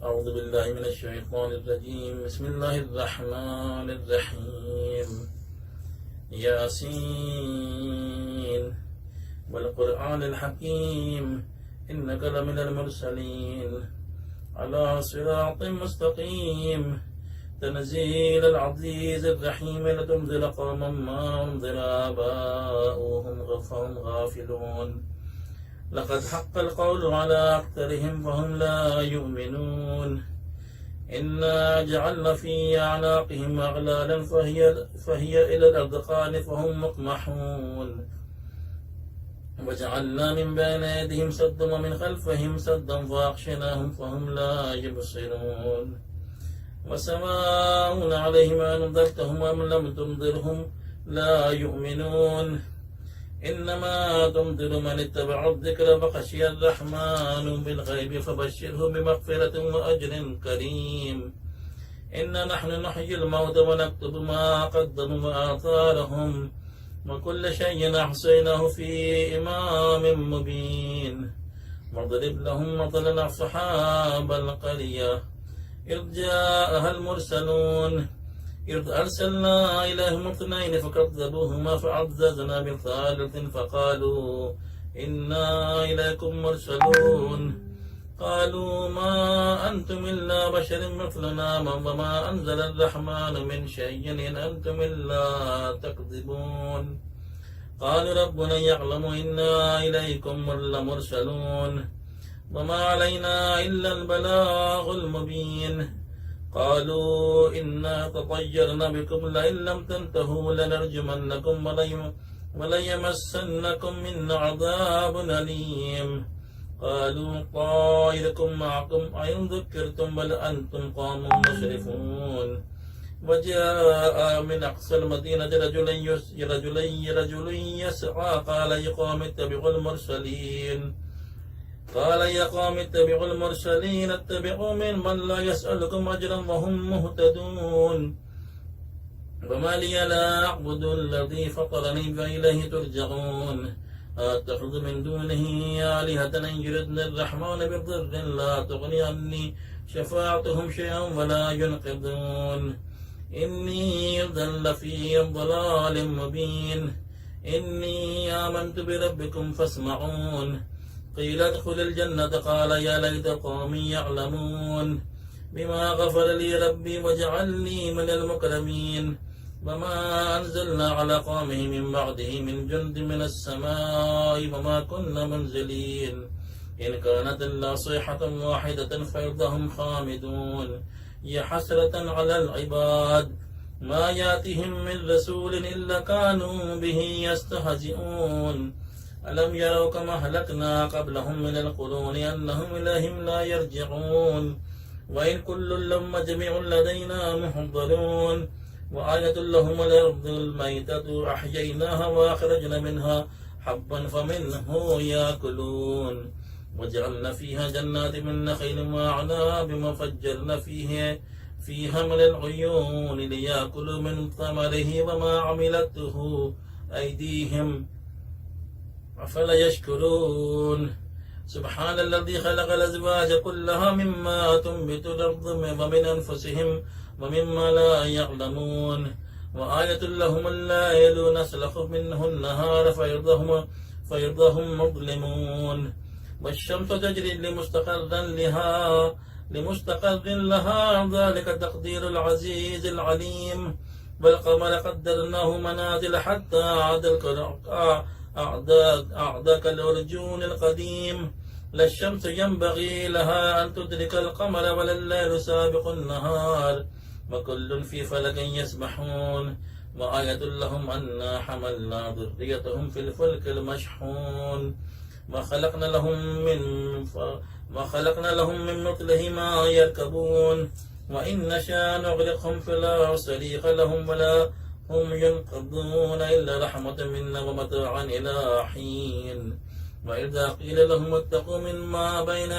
أعوذ بالله من الشيطان الرجيم. بسم الله الرحمن الرحيم. ياسين والقرآن الحكيم إنك لمن المرسلين على صراط مستقيم تنزيل العزيز الرحيم لتنذر قوما ما أنذر آباؤهم فهم غافلون لقد حق القول على أكثرهم فهم لا يؤمنون إنا جعلنا في أعناقهم أغلالا فهي إلى الأذقان فهم مقمحون وجعلنا من بين يديهم سدا ومن خلفهم سدا فأغشيناهم فهم لا يبصرون وسواء عليهم أنذرتهم أم لم تنذرهم لا يؤمنون إنما تنذر من اتبع الذكر فخشي الرحمن بالغيب فبشره بمغفرة وأجر كريم إنا نحن نحيي الموتى ونكتب ما قدموا وآثارهم وكل شيء أحصيناه في إمام مبين واضرب لهم مثلا أصحاب القرية إذ جاءها المرسلون إذ أرسلنا إليهم اثنين فكذبوهما فعززنا بثالث فقالوا إنا إليكم مرسلون قالوا ما أنتم إلا بشر مثلنا وما أنزل الرحمن من شيء إن أنتم إلا تكذبون قالوا ربنا يعلم إنا إليكم لمرسلون وما علينا إلا البلاغ المبين قالوا إنا تطيرنا بكم لئن لم تنتهوا لنرجمنكم وليمسنكم منا عذاب أليم قالوا طائركم معكم أئن ذكرتم بل أنتم قوم مسرفون وجاء من أقصى المدينة رجل يسعى قال يا قوم اتبعوا المرسلين اتبعوا من لا يسألكم أجرا وهم مهتدون وما لي لا أعبد الذي فطرني فإليه ترجعون أتخذ من دونه آلهة إن يردن الرحمن بضر لا تغني عني شفاعتهم شيئا ولا ينقذون إني ضل في ضلال مبين إني آمنت بربكم فاسمعون قيل ادخل الجنة قال يا ليت قومي يعلمون بما غفر لي ربي وجعلني من المكرمين وما أنزلنا على قومه من بعده من جند من السماء وما كنا منزلين إن كانت إلا صيحة واحدة فإذا هم خامدون يا حسرة على العباد ما يأتهم من رسول إلا كانوا به يستهزئون ألم يروا كما أهلكنا قبلهم من القرون أنهم إليهم لا يرجعون وإن كل لما جميع لدينا محضرون وآية لهم الأرض الميتة أحييناها وأخرجنا منها حبا فمنه يأكلون وجعلنا فيها جنات من نخيل وأعناب وفجرنا فيها من العيون ليأكلوا من ثمره وما عملته أيديهم أفلا يشكرون سبحان الذي خلق الأزواج كلها مما تنبت الأرض ومن أنفسهم ومما لا يعلمون وآية لهم الليل نسلخ منه النهار فيرضهم مظلمون والشمس تجري لمستقر لها ذلك تقدير العزيز العليم والقمر قدرناه منازل حتى أعدى كالأرجون القديم لا الشمس ينبغي لها أن تدرك القمر ولا الليل سابق النهار وكل في فلك يسبحون وآية لهم أنا حملنا ذريتهم في الفلك المشحون وخلقنا لهم من مثله ما يركبون وإن نشاء نغرقهم فلا صريخ لهم ولا هم ينقذون إلا رحمة منا ومتاعا إلى حين وإذا قيل لهم اتقوا مما بين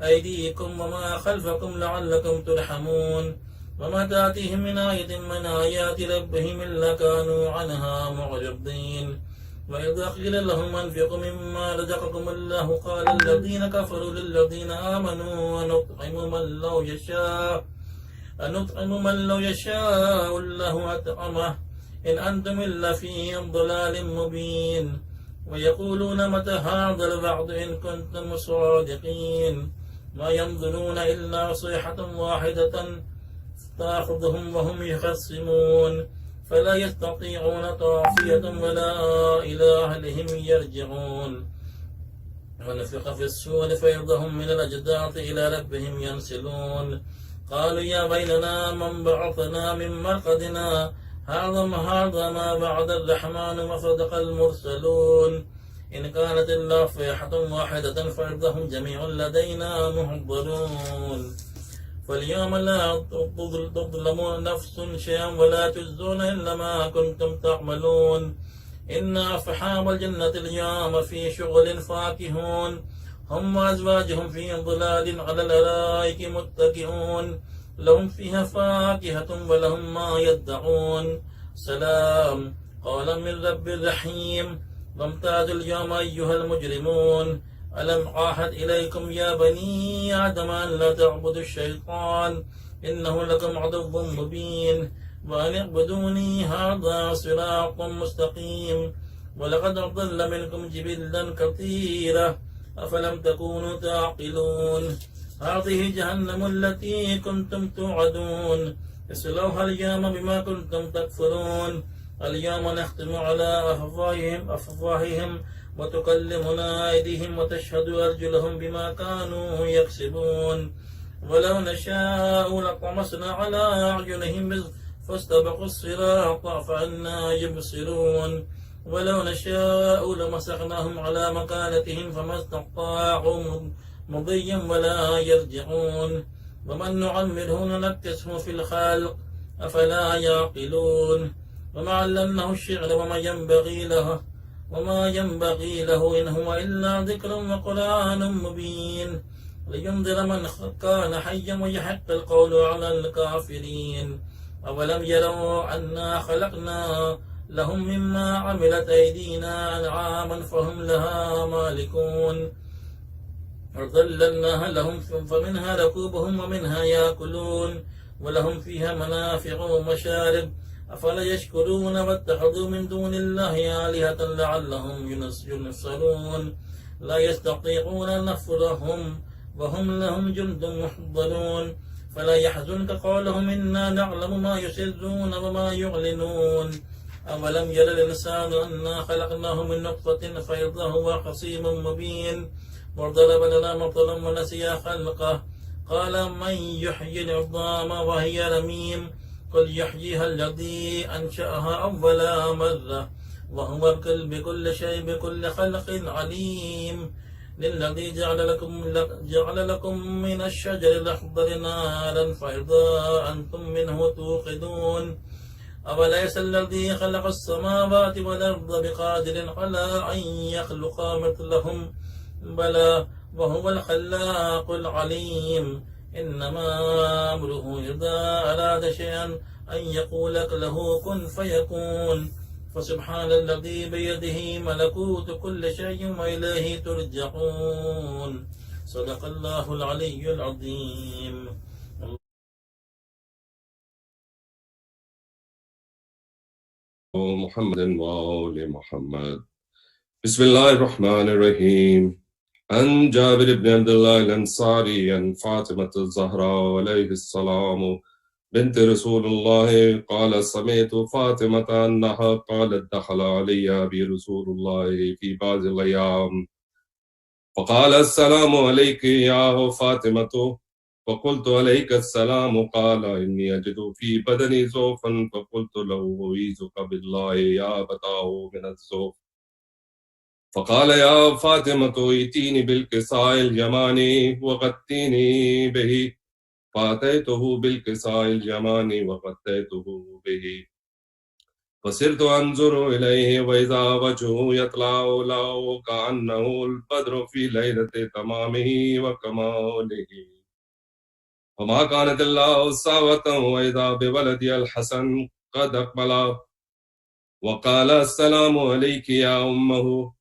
أيديكم وما خلفكم لعلكم ترحمون وما تأتيهم من آية من آيات ربهم إلا كانوا عنها معرضين وإذا قيل لهم أنفقوا مما رزقكم الله قال الذين كفروا للذين آمنوا أنطعم من لو يشاء الله أطعمه إن أنتم إلا في ضلال مبين ويقولون متى هذا الوعد إن كنتم صادقين ما ينظرون إلا صيحة واحدة تأخذهم وهم يخصمون فلا يستطيعون طافية ولا إلى أهلهم يرجعون ونفخ في السور فإذا هم من الأجداث إلى ربهم ينسلون قالوا يا ويلنا من بعثنا من مرقدنا هذا ما وعد الرحمن وصدق المرسلون إن كانت إلا صيحة واحدة فإذا هم جميع لدينا محضرون فاليوم لا تظلم نفس شيئا ولا تجزون إلا ما كنتم تعملون إن أصحاب الجنة اليوم في شغل فاكهون هم وأزواجهم في ظلال على الأرائك متكئون لهم فيها فاكهة ولهم ما يدعون سلام قولا من رب رحيم وامتازوا اليوم أيها المجرمون ألم أعهد إليكم يا بني آدم أن لا تعبدوا الشيطان إنه لكم عدو مبين وأن اعبدوني هذا صراط مستقيم ولقد أضل منكم جبلا كثيرا أفلم تكونوا تعقلون هذه جهنم التي كنتم توعدون اصلوها اليوم بما كنتم تكفرون اليوم نختم على أفواههم وتكلمنا أيديهم وتشهد أرجلهم بما كانوا يكسبون ولو نشاء لطمسنا على أعينهم فاستبقوا الصراط فأنا يبصرون ولو نشاء لمسخناهم على مكانتهم فما استطاعوا مضيا ولا يرجعون ومن نعمره ننكسه في الخلق أفلا يعقلون وما علمناه الشعر وما ينبغي له إن هو إلا ذكر وقرآن مبين لينذر من كان حيا ويحق القول على الكافرين أولم يروا أنا خلقنا لهم مما عملت أيدينا أنعاما فهم لها مالكون وظللناها لهم فمنها ركوبهم ومنها يأكلون ولهم فيها منافع ومشارب أفلا يشكرون واتخذوا من دون الله آلهة لعلهم ينصرون لا يستطيعون نصرهم وهم لهم جند محضرون فلا يحزنك قولهم إنا نعلم ما يسرون وما يعلنون أولم ير الإنسان أنا خلقناه من نطفة فإذا هو خصيم مبين وضرب لنا مثلا ونسي خلقه قال من يحيي العظام وهي رميم قل يحييها الذي أنشأها أول مرة وهو بكل شيء بكل خلق عليم للذي جعل لكم من الشجر الأخضر نارا فإذا أنتم منه توقدون أوليس الذي خلق السماوات والأرض بقادر على أن يخلق مثلهم بلى وهو الخلاق العليم إنما أمره إذا أراد شيئا أن يقول له كن فيكون فسبحان الذي بيده ملكوت كل شيء وإليه ترجعون صدق الله العلي العظيم. محمد وآل محمد. بسم الله الرحمن الرحيم. عن جابر بن عبد الله الأنصاري عن فاطمة الزهراء عليه السلام بنت رسول الله قال سمعت فاطمة أنها قالت دخل علي أبي رسول الله في بعض الأيام فقال السلام عليك يا فاطمة فقلت عليك السلام قال إني أجد في بدني ضعفا فقلت له أعيذك بالله يا أبتاه من الضعف فقال يا فاطمة ائتيني بالكساء اليماني وغطيني به فأتيته بالكساء اليماني وغطيته به فصرت أنظر إليه وإذا وجهه يطلع له كأنه البدر في ليلة تمامه وكماله وما كانت إلا ساوة وإذا بولدي الحسن قد أقبل وقال السلام عليك يا أمه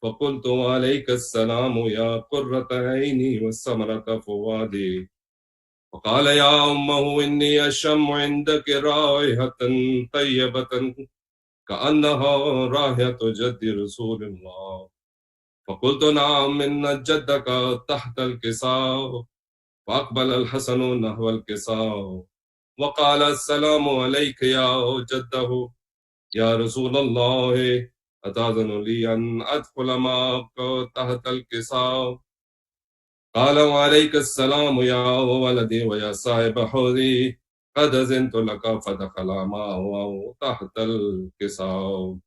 فقلت وعليك السلام يا قرة عيني وثمرة فؤادي. وقال يا أمه إني أشم عندك رائحة طيبة كأنها رائحة جد رسول الله. فقلت نعم إن جدك تحت الكساء. فأقبل الحسن نحو الكساء وقال السلام عليك يا جده يا رسول الله أتأذن لي أن أدخل معك تحت الكساء؟ قال وعليك السلام يا ولدي ويا صاحب حوضي قد أذنت لك. فدخل معه تحت الكساء.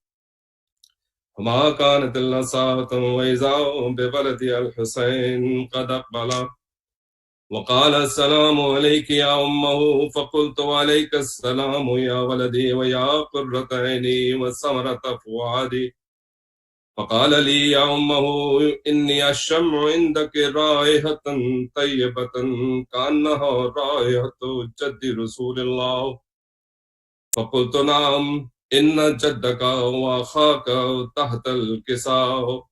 وما كانت إلا ساعة وإذا بولدي الحسين قد أقبل. وقال السلام عليك يا أمه فقلت وعليك السلام يا ولدي ويا قرة عيني وثمرة فؤادي. فقال لي يا أمه إني أشم عندك رائحة طيبة كأنها رائحة جد رسول الله. فقلت نعم إن جدك وأخاك تحت الكساء.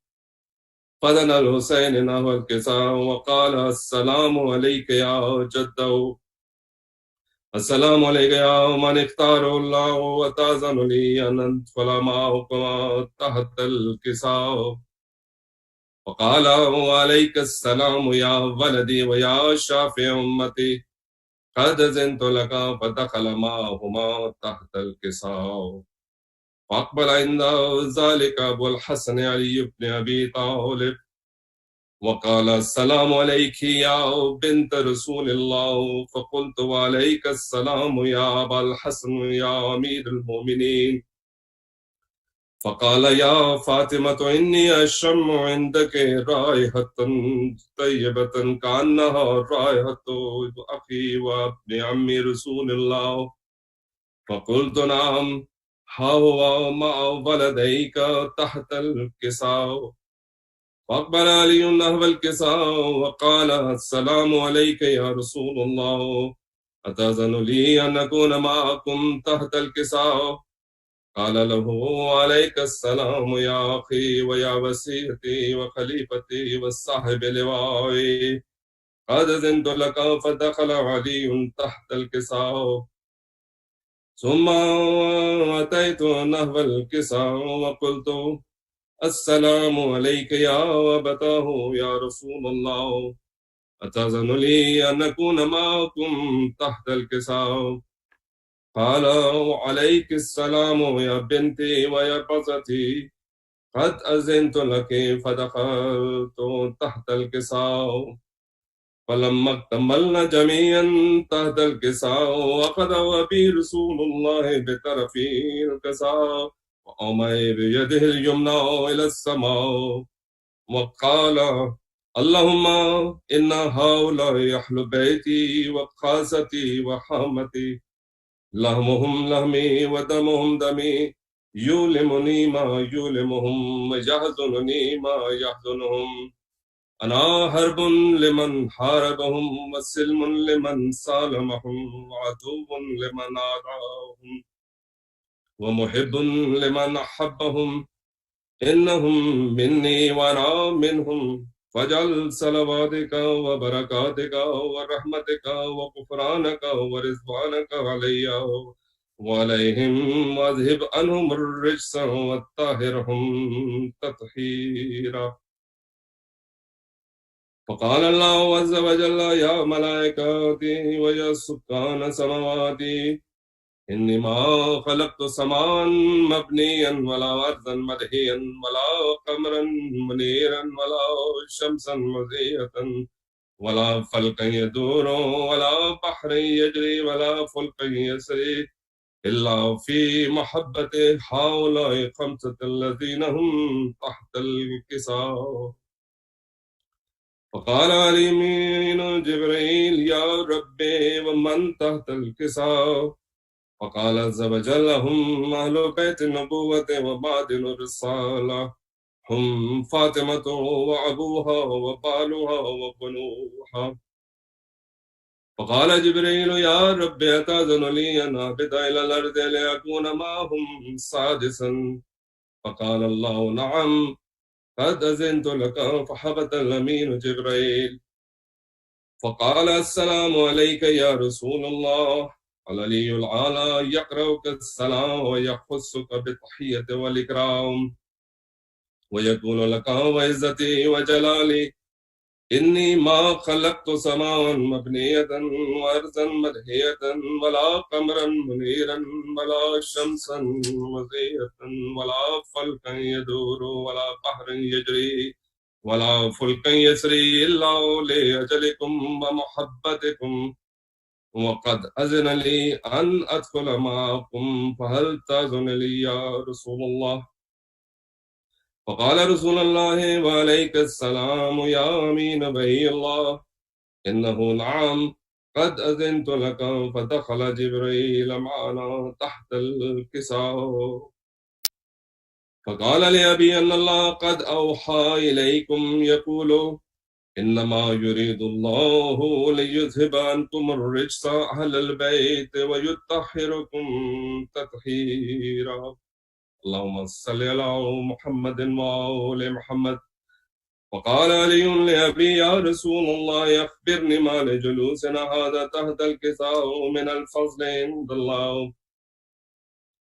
فدنا الحسين نحو الكساء وقال السلام عليك يا جده. السلام عليك يا من اختار الله وتأذن لي أن أدخل معكما تحت الكساء. وقال وعليك السلام يا ولدي ويا شافع أمتي قد أذنت لك. فدخل معهما تحت الكساء. فأقبل عند ذلك أبو الحسن علي بن أبي طالب وقال السلام عليك يا بنت رسول الله. فقلت وعليك السلام يا أبا الحسن يا أمير المؤمنين. فقال يا فاطمة إني أشم عندك رائحة طيبة كأنها رائحة أخي وابن عم رسول الله. فقلت نعم ها هو مع ولديك تحت الكساء. فأقبل علي نحو الكساء وقال السلام عليك يا رسول الله أتأذن لي أن أكون معكم تحت الكساء؟ قال له عليك السلام يا أخي ويا وسيلتي وخليفتي والصاحب لوائي قد أذنت لك. فدخل علي تحت الكساء. ثم أتيت نحو الكساء وقلت السلام عليك يا أبتاه يا رسول الله أتأذن لي أن أكون معكم تحت الكساء؟ قال وعليك السلام يا بنتي ويا بصتي قد أذنت لك. فدخلت تحت الكساء. فلما اكتملنا جميعا تحت الكساء وأخذ أبي رسول الله بطرف الكساء وأومى بيده اليمنى إلى السماء وقال اللهم إن هؤلاء أهل بيتي وخاصتي وحامتي لحمهم لحمي ودمهم دمي يؤلمني ما يؤلمهم ويحزنني ما يحزنهم. أنا حرب لمن حاربهم وسلم لمن سالمهم وعدو لمن عاداهم ومحب لمن أحبهم. إنهم مني وأنا منهم. فاجعل صلواتك وبركاتك ورحمتك وغفرانك ورضوانك علي وعليهم واذهب عنهم الرجس وطهرهم تطهيرا. فقال الله عز وجل يا ملائكتي ويا سكان سماواتي إني ما خلقت سماء مبنيا ولا أرضا مدهيا ولا قمرا منيرا ولا شمسا مضيئة ولا فلكا يدور ولا بحر يجري ولا فلك يسري إلا في محبة هؤلاء خمسة الذين هم تحت الكساء. فقال علي من جبريل يا ربي ومن تحت الكساء؟ وقال عز وجل هم أهل بيت النبوة ومعدن الرسالة هم فاطمة وأبوها وبالها وبنوها. فقال جبريل يا رب أتأذن لي أن أهبط إلى الأرض لأكون معهم سادسا؟ فقال الله نعم قد أذنت لك. فهبط الأمين جبريل فقال السلام عليك يا رسول الله. العلي الأعلى يقرأك السلام ويخصك بالتحية والإكرام ويقول لك وعزتي وجلالي إني ما خلقت سماء مبنية وأرضا مدهية ولا قمرا منيرا ولا شمسا مضيئة ولا فلكا يدور ولا بحر يجري ولا فلكا يسري إلا لأجلكم ومحبتكم وقد أذن لي أن أدخل معكم فهل تأذن لي يا رسول الله؟ فقال رسول الله وعليك السلام يا أمين بي الله إنه نعم قد أذنت لك. فدخل جبريل معنا تحت الكساء فقال لأبي أن الله قد أوحى إليكم يقول إنما يريد الله ليذهب عنكم الرجس أهل البيت ويطهركم تطهيرا. اللهم صل على محمد وآل محمد. وقال علي لأبي يا رسول الله أخبرني ما لجلوسنا هذا تحت الكساء من الفضل عند الله.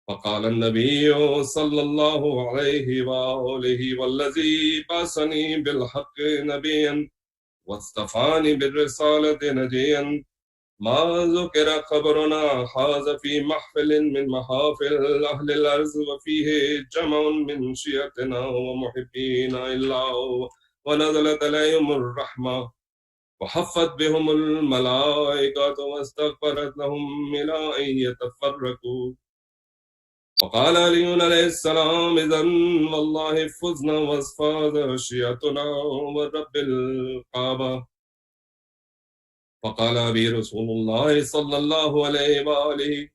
فقال النبي صلى الله عليه وآله والذي بعثني بالحق نبيا واصطفاني بالرسالة نجيا ما ذكر خبرنا حاز في محفل من محافل أهل الأرض وفيه جمع من شيعتنا ومحبينا إلا ونزلت عليهم الرحمة وحفت بهم الملائكة واستغفرت لهم إلى أن يتفرقوا. وقال علي عليه السلام إذن والله فزنا واصفاد شيعتنا ورب الكعبة. فقال أبي رسول الله صلى الله عليه وآله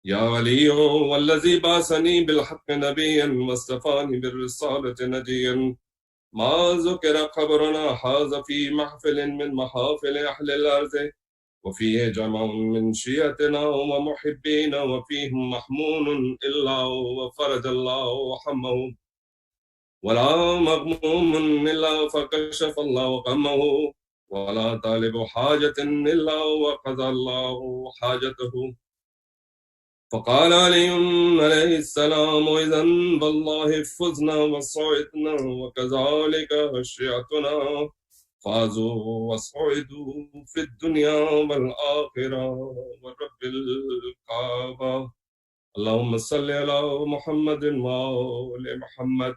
يا علي والذي بعثني بالحق نبيا واصطفاني بالرسالة نجيا ما ذكر خبرنا حاز في محفل من محافل أهل الأرض وفيه جمع من شيعتنا ومحبين وفيهم محمون إلا وفرج الله حمه ولا مغموم إلا فكشف الله غمه ولا طالب حاجة إلا وقضى الله حاجته. فقال علي عليه السلام إذن والله فزنا وصعدنا وكذلك شيعتنا فازوا وصعدوا في الدنيا والآخرة ورب الكعبة. اللهم صل على محمد وآل محمد.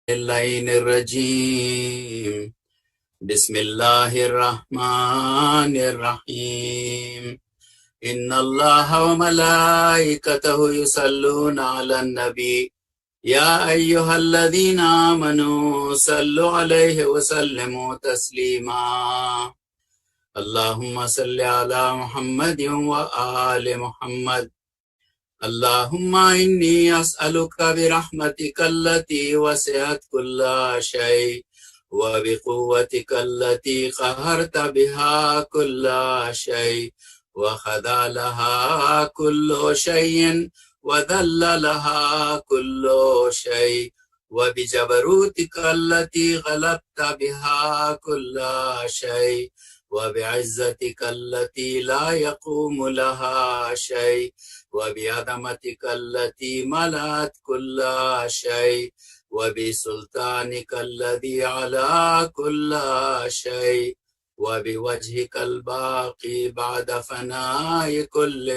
اللعين الرجيم بسم الله الرحمن الرحيم إن الله وملائكته يصلون على النبي يا أيها الذين آمنوا صلوا عليه وسلموا تسليما اللهم صل على محمد وآل محمد اللهم إني أسألك برحمتك التي وسعت كل شيء وبقوتك التي قهرت بها كل شيء وخضع لها كل شيء وذل لها كل شيء وبجبروتك التي غلبت بها كل شيء وبعزتك التي لا يقوم لها شيء وبعظمتك التي ملأت كل شيء وبسلطانك الذي على كل شيء وبوجهك الباقي بعد فناء كل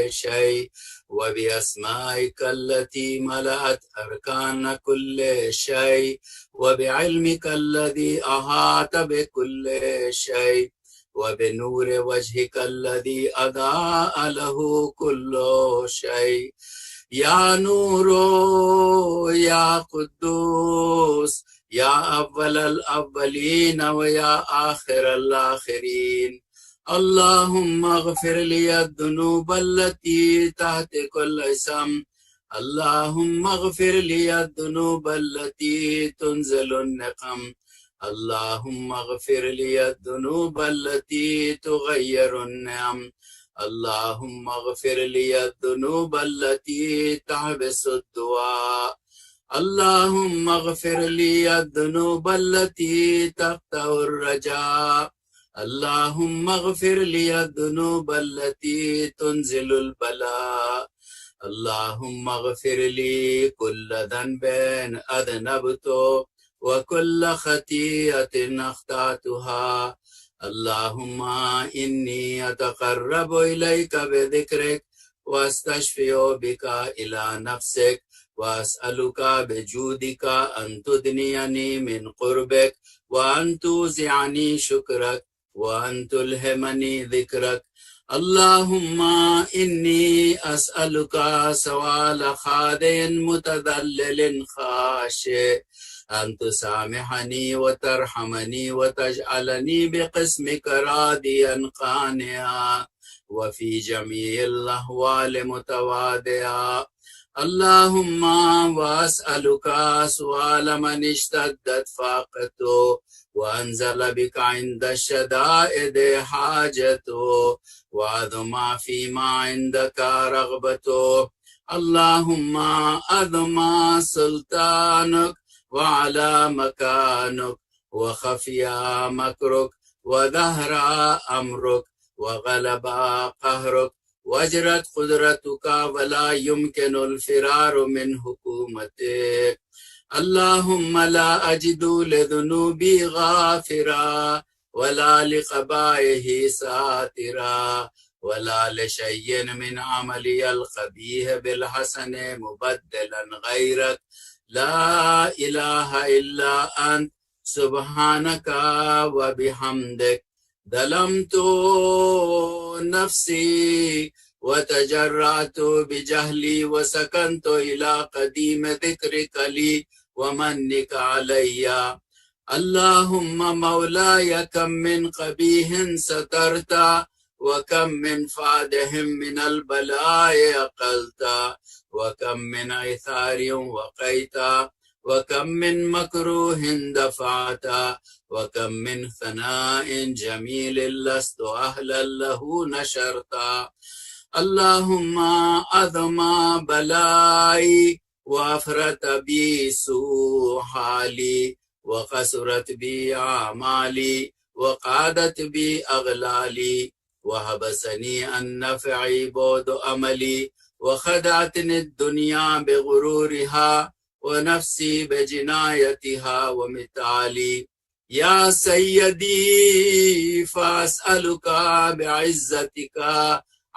شيء وبأسمائك التي ملأت أركان كل شيء وبعلمك الذي أحاط بكل شيء وبنور وجهك الذي أضاء له كل شيء یا نورو یا قدوس یا اول الاولین و یا آخر الآخرین اللهم اغفر لي الذنوب التي تحت كل اسم اللهم اغفر لي الذنوب التي تنزل النقم اللهم اغفر لي الذنوب التي تغير النعم اللهم اغفر لي الذنوب التي تحبس الدعاء اللهم اغفر لي الذنوب التي تقطع الرجاء اللهم اغفر لي الذنوب التي تنزل البلاء اللهم اغفر لي كل ذنب أذنبته وكل خطيئة أخطأتها اللهم إني أتقرب إليك بذكرك واستشفي بك إلى نفسك وأسألك بجودك أن تدنيني من قربك وأن توزعني شكرك وأن تلهمني ذكرك اللهم إني أسألك سؤال خادع متذلل خاشع أن تسامحني وترحمني وتجعلني بقسمك راضيا قانعا وفي جميع الأحوال متواضعا اللهم وأسألك سؤال من اشتدت فاقته وأنزل بك عند الشدائد حاجته وعظم فيما عندك رغبته اللهم أعظم سلطانك وعلى مكانك وخفي مكرك وظهر أمرك وغلب قهرك وجرت قدرتك ولا يمكن الفرار من حكومتك اللهم لا أجد لذنوبي غافرا ولا لقبائه ساترا ولا لشيء من عملي القبيح بالحسن مبدلا غيرك لا إله إلا أنت سبحانك وبحمدك ظلمت نفسي وتجرعت بجهلي وسكنت إلى قديم ذكرك لي ومنك علي اللهم مولاي كم من قبيح سترت وكم من فادهم من البلاء أقلت وكم من عثار وقيت وكم من مكروه دفعت وكم من ثناء جميل لست أهلا له نشرت اللهم أعظم بلائي وأفرت بي سوء حالي وقصرت بي أعمالي وقعدت بي أغلالي وحبسني عن نفعي بعد أملي وخدعتني الدنيا بغرورها ونفسي بجنايتها ومثالي يا سيدي فأسألك بعزتك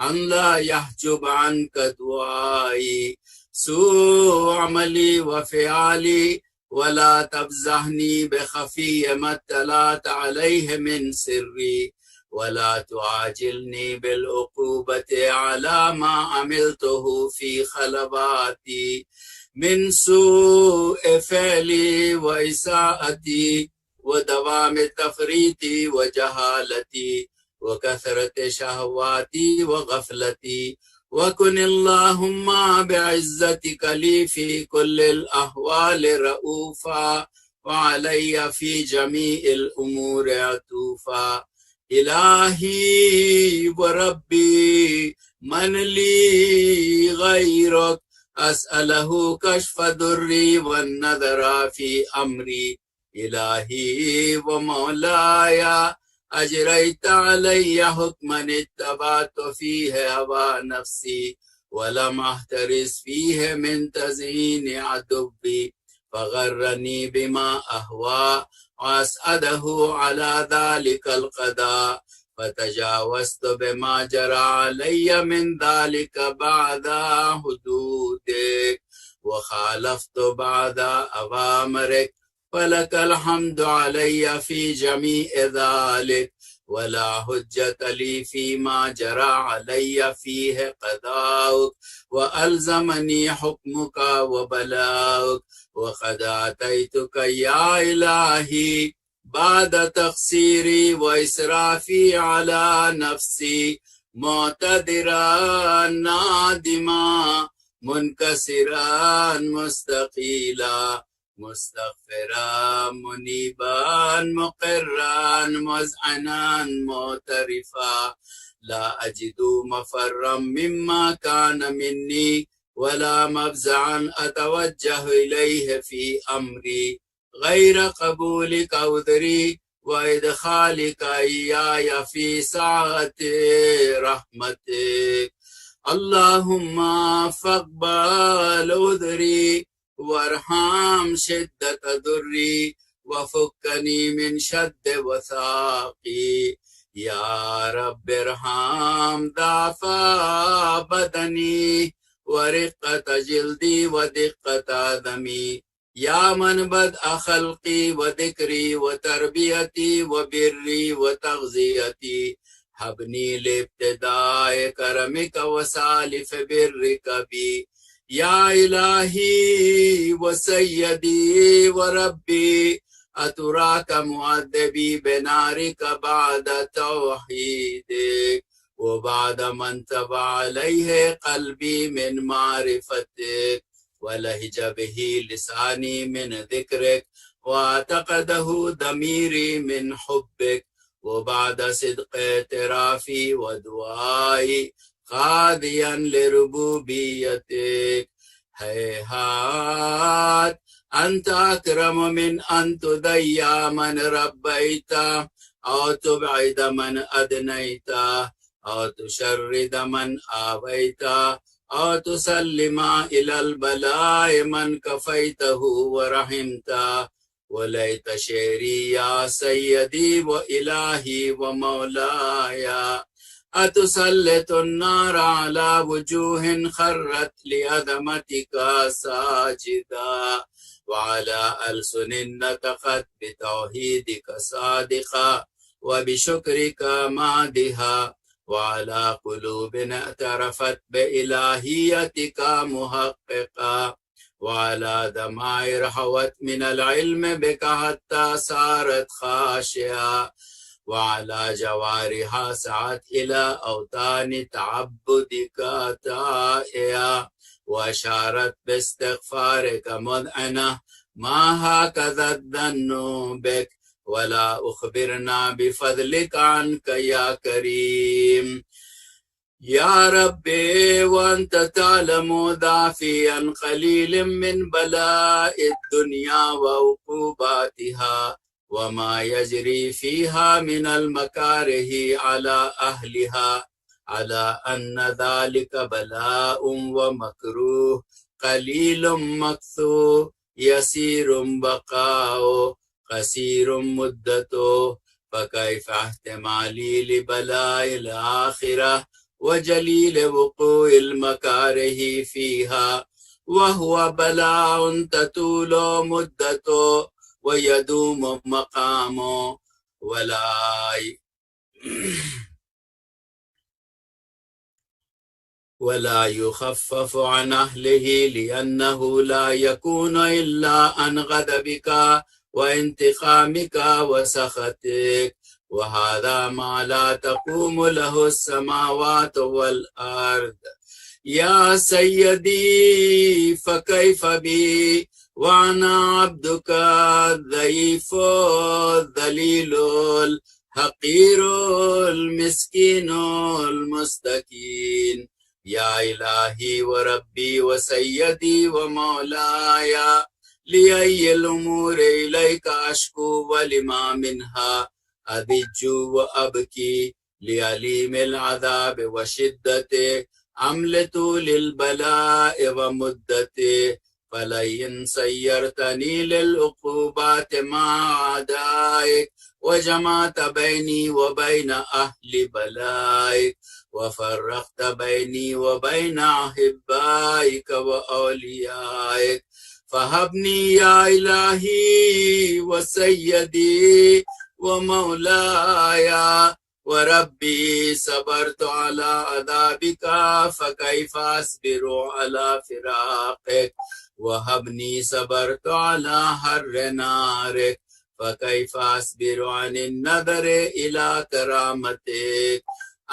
أن لا يحجب عنك دعائي سوء عملي وفعالي ولا تفزعني بخفي ما اطلعت عليه من سري ولا تعاجلني بالعقوبة على ما عملته في خلواتي من سوء فعلي وإساءتي ودوام تفريطي وجهالتي وكثرة شهواتي وغفلتي وكن اللهم بعزتك لي في كل الأحوال رؤوفا وعلي في جميع الأمور عطوفا إلهي وربي من لي غيرك أسأله كشف ضري والنظر في أمري إلهي ومولاي أجريت علي حكما اتبعت فيه هوى نفسي ولم أحترس فيه من تزيين عدوي فغرني بما أهوى وأسأله على ذلك القضاء فتجاوزت بما جرى علي من ذلك بعد حدودك وخالفت بعد أوامرك فلك الحمد علي في جميع ذلك ولا حجة لي فيما جرى علي فيه قضاؤك وألزمني حكمك وبلاؤك وقد أتيتك يا إلهي بعد تقصيري وإسرافي على نفسي معتذرا نادما منكسرا مستقيلا مستغفرا منيبا مقرا مذعنا معترفا لا أجد مفرا مما كان مني ولا مفزعا أتوجه إليه في أمري غير قبولك عذري وإدخالك إياي في سعة رحمتك اللهم فاقبل عذري وارحم شدة ضري وفكني من شد وثاقي يا رب ارحم ضعف بدني ورقة جلدي ودقة عظمي يا من بدأ خلقي وذكري وتربيتي وبري وتغذيتي هبني لابتداء كرمك وسالف برك بي يا إلهي وسيدي وربي أتراك مؤدبي بنارك بعد توحيدك وبعد ما انتبع عليه قلبي من معرفتك ولهج به لساني من ذكرك واعتقده ضميري من حبك وبعد صدق اعترافي ودعائي خاضيا لربوبيتك هيهات أنت أكرم من أن تضيع من ربيت أو تبعد من أدنيت أو تشرد من آويت أو تسلم إلى البلاء من كفيته ورحمت وليت شعري يا سيدي وإلهي ومولاي أتسلط النار على وجوه خرت لعظمتك ساجدا وعلى ألسن نطقت بتوحيدك صادقا وبشكرك مادها وعلى قلوب اعترفت بإلهيتك محققا وعلى ضمائر حوت من العلم بك حتى صارت خاشعة وعلى جوارها سعت إلى أوطان تعبدك تائية وأشارت باستغفارك مذعنة ما هكذا الظن بك ولا أخبرنا بفضلك عنك يا كريم يا ربي وأنت تعلم ضعفي عن قليل من بلاء الدنيا وعقوباتها وما يجري فيها من المكاره على أهلها على أن ذلك بلاء ومكروه قليل مكثو يسير بقاؤه قصير مدته فكيف احتمالي لبلاء الآخرة وجليل وقوع المكاره فيها وهو بلاء تطول مدته ويدوم مقامه ولا يخفف عن أهله لأنه لا يكون إلا عن غضبك وانتقامك وسخطك وهذا ما لا تقوم له السماوات والأرض يا سيدي فكيف بي وأنا عبدك الضعيف الذليل الحقير المسكين المستكين يا إلهي وربي وسيدي ومولاي لأي الأمور إليك أشكو ولما منها أضج وأبكي لأليم العذاب وشدته عملت للبلاء ومدته فلئن سيرتني للعقوبات مع أعدائك وجمعت بيني وبين أهل بلائك وفرقت بيني وبين أحبائك وأوليائك فهبني يا إلهي وسيدي ومولاي وربي صبرت على عذابك فكيف أصبر على فراقك وهبني صبرت على حر نارك فكيف أصبر عن النظر إلى كرامتك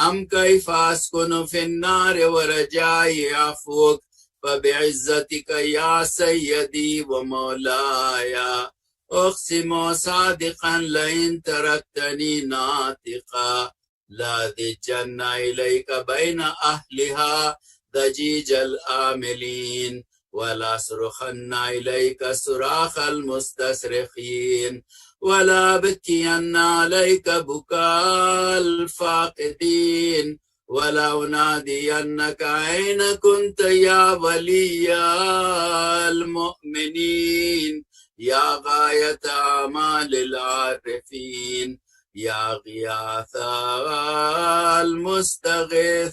أم كيف أسكن في النار ورجائي عفوك فبعزتك يا سيدي ومولاي أقسم صادقا لئن تركتني ناطقا لأضجن إليك بين أهلها ضجيج الآملين ولا صرخن إليك صراخ المستصرخين ولا بكين عليك بكاء الفاقدين ولا أنادينك أين كنت يا ولي المؤمنين يا غاية أعمال العارفين يا غياث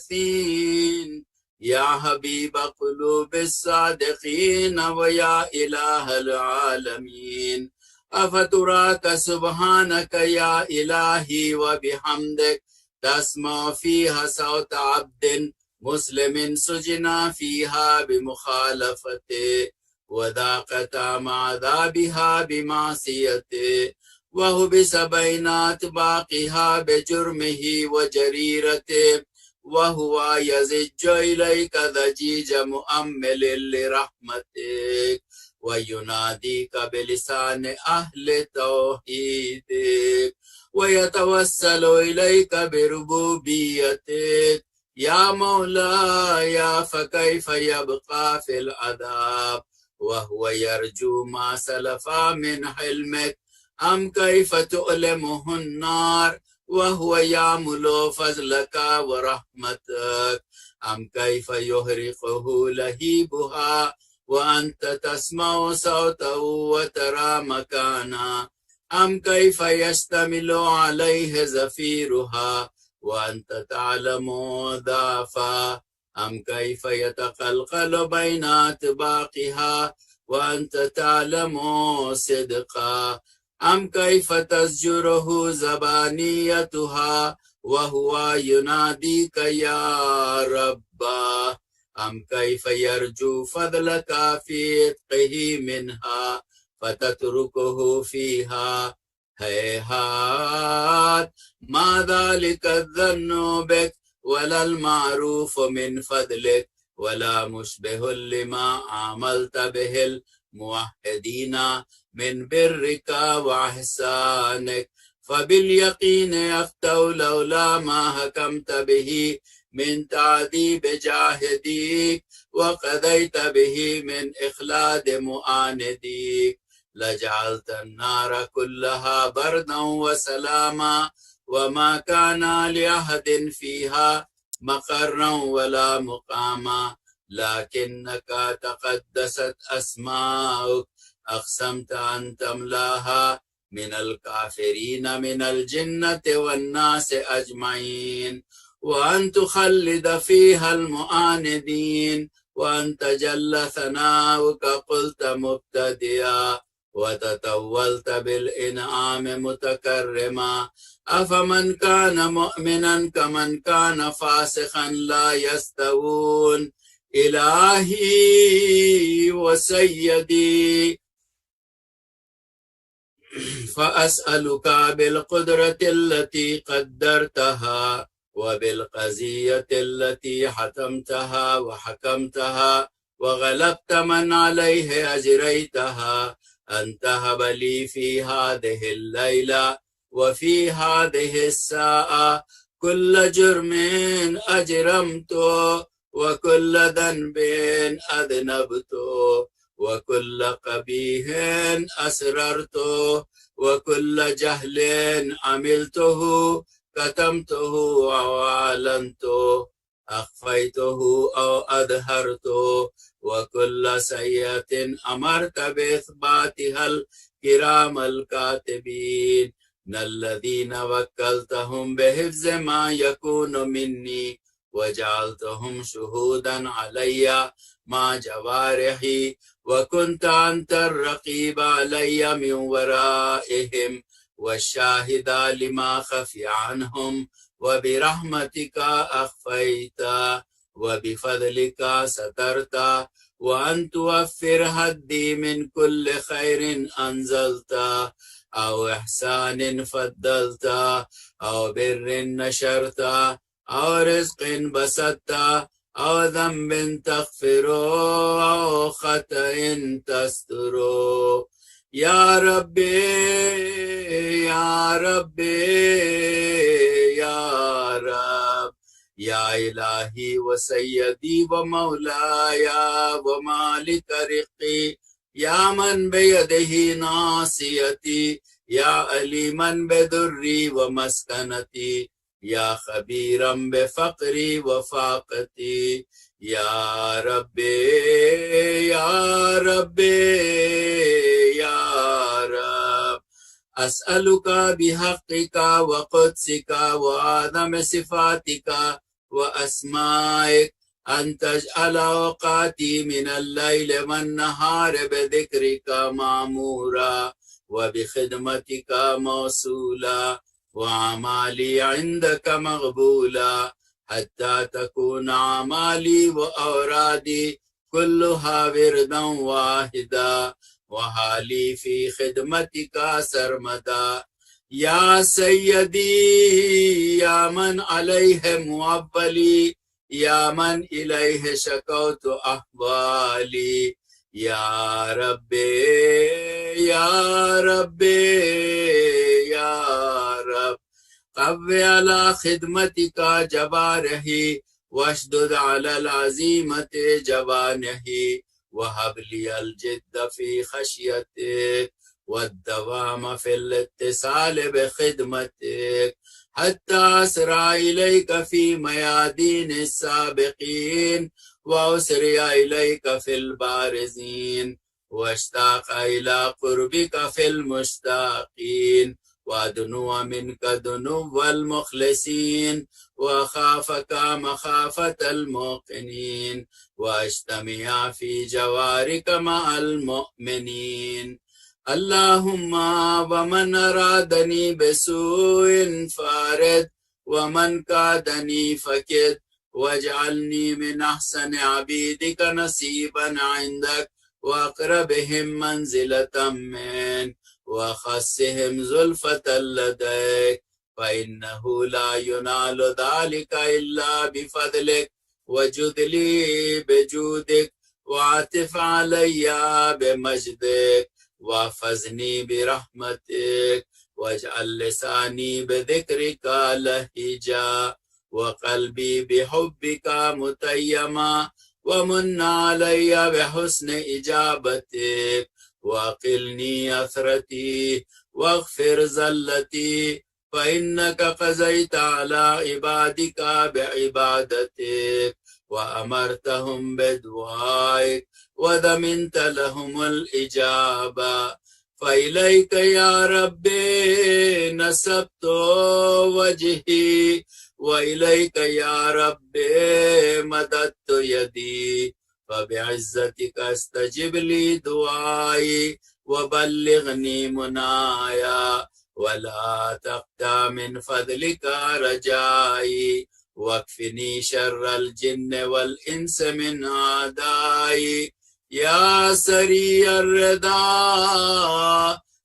المستغيثين يا حبيب قلوب الصادقين ويا إله العالمين أفتراك سبحانك يا إلهي وبحمدك تسمع فيها صوت عبد مسلم سجن فيها بمخالفته وذاقت مع عذابها بمعصيته وهبس بين أطباقها بجرمه وجريرته وهو يزج إليك ضجيج مؤمل لرحمتك ويناديك بلسان أهل توحيدك ويتوسل إليك بربوبيتك يا مولاي فكيف يبقى في العذاب وهو يرجو ما سلف من حلمك أم كيف تؤلمه النار وهو يعمل فضلك ورحمتك أم كيف يهرقه لهيبها وأنت تسمع صوته وترى مكانا أم كيف يشتمل عليه زفيرها وأنت تعلم ضعفا أم كيف يتقلقل بين أطباقها وأنت تعلم صدقا أم كيف تزجره زبانيتها وهو يناديك يا ربا أم كيف يرجو فضلك في عتقه منها فتتركه فيها هيهات ما ذلك الظن بك ولا المعروف من فضلك ولا مشبه لما عملت به الموحدين من برك وإحسانك فباليقين يفتو لولا ما حكمت به من تعذيب جاهديك وقضيت به من إخلاد معانديك لجعلت النار كلها بردا وسلاما وما كان لأحد فيها مقرا ولا مقاما لكنك تقدست أسماؤك أقسمت أن تملاها من الكافرين من الجنة والناس أجمعين وأن تخلد فيها المعاندين وأن تجل ثناؤك قلت مبتدئا وتطولت بالإنعام متكرما أفمن كان مؤمنا كمن كان فاسقا لا يستوون إلهي وسيدي فأسألك بالقدرة التي قدرتها وبالقضية التي حتمتها وحكمتها وغلبت من عليه أجريتها أن تهب لي في هذه الليلة وفي هذه الساعة كل جرم أجرمته وكل ذنب أذنبته وكل قبيح أسررته وكل جهل عملته كتمته أو أعلنته أخفيته أو أظهرته وكل سيئة أمرت بإثباتها الكرام الكاتبين من الذين وكلتهم بحفظ ما يكون مني وجعلتهم شهودا علي مع جوارحي وكنت أنت الرقيب علي من ورائهم والشاهد لما خفي عنهم وبرحمتك أخفيت وبفضلك سترت وأن توفر هدي من كل خير أنزلت أو إحسان فضلت أو بر نشرت أو رزق بسطت أو ذنب تغفر أو خطأ تستر يا ربي يا ربي يا رب يا إلهي وسيدي ومولاي ومالك رقي يا من بيده ناصيتي يا عليما بضري ومسكنتي يا خبيرا بفقري وفاقتي يا ربي يا ربي يا رب أسألك بحقك وقدسك وعظم صفاتك وأسمائك أن تجعل أوقاتي من الليل والنهار بذكرك معمورا وبخدمتك موصولا وأعمالي عندك مقبولا حتى تكون أعمالي وأورادي كلها وردا واحدا وحالي في خدمتك سرمدا يا سيدي يا من عليه موبلي يا من إليه شكوت أحوالي يا ربي يا ربي يا رب قوي على خدمتك جباره واشدد على العزيمة جبانه وهب لي الجد في خشيتك والدوام في الاتصال بخدمتك حتى أسرع إليك في ميادين السابقين وأسرع إليك في البارزين واشتاق إلى قربك في المشتاقين وأدنو منك دنو المخلصين وأخافك مخافة الموقنين وأجتمع في جوارك مع المؤمنين اللهم ومن أرادني بسوء فارد ومن كادني فكد واجعلني من أحسن عبيدك نصيبا عندك وأقربهم منزلة من وخصهم زلفة لديك فإنه لا ينال ذلك إلا بفضلك وجد لي بجودك وعطف علي بمجدك واحفظني برحمتك واجعل لساني بذكرك لهجا وقلبي بحبك متيما ومن علي بحسن إجابتك وأقلني أثرتي واغفر زلتي فإنك قضيت على عبادك بعبادتك وأمرتهم بدعائك وضمنت لهم الإجابة فإليك يا ربي نسبت وجهي وإليك يا ربي مددت يدي فبعزتك استجب لي دعائي وبلغني منايا ولا تقطع من فضلك رجائي واكفني شر الجن والإنس من أعدائي يا سريع الرضا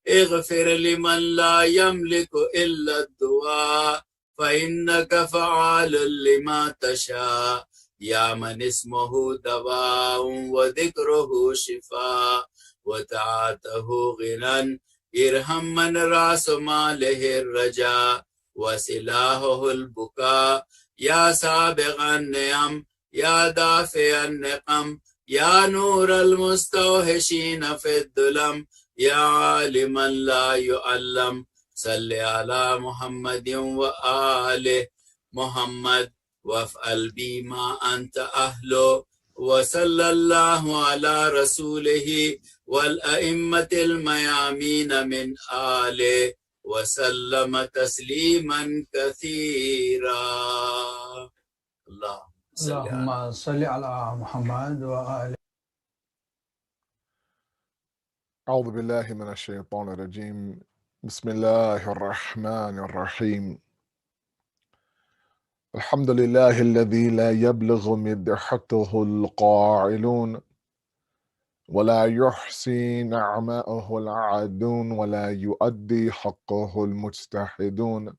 اغفر لمن لا يملك إلا الدعاء فإنك فعال لما تشاء يا من اسمه دواء وذكره شفاء وتعاته غنى ارحم من راس ماله الرجاء وسلاحه البكاء يا سابق النعم يا دافع النقم يا نور المستوحشين في الظلم يا عالما لا يعلم صل على محمد وآله محمد وافعل بما أنت أهله وصلى الله على رسوله والأئمة الميامين من آله وسلم تسليما كثيرا اللهم صل على محمد وآله. أعوذ بالله من الشيطان الرجيم. بسم الله الرحمن الرحيم. الحمد لله الذي لا يبلغ مدحته القاعلون ولا يحصي نعماءه العادون ولا يؤدي حقه المجتهدون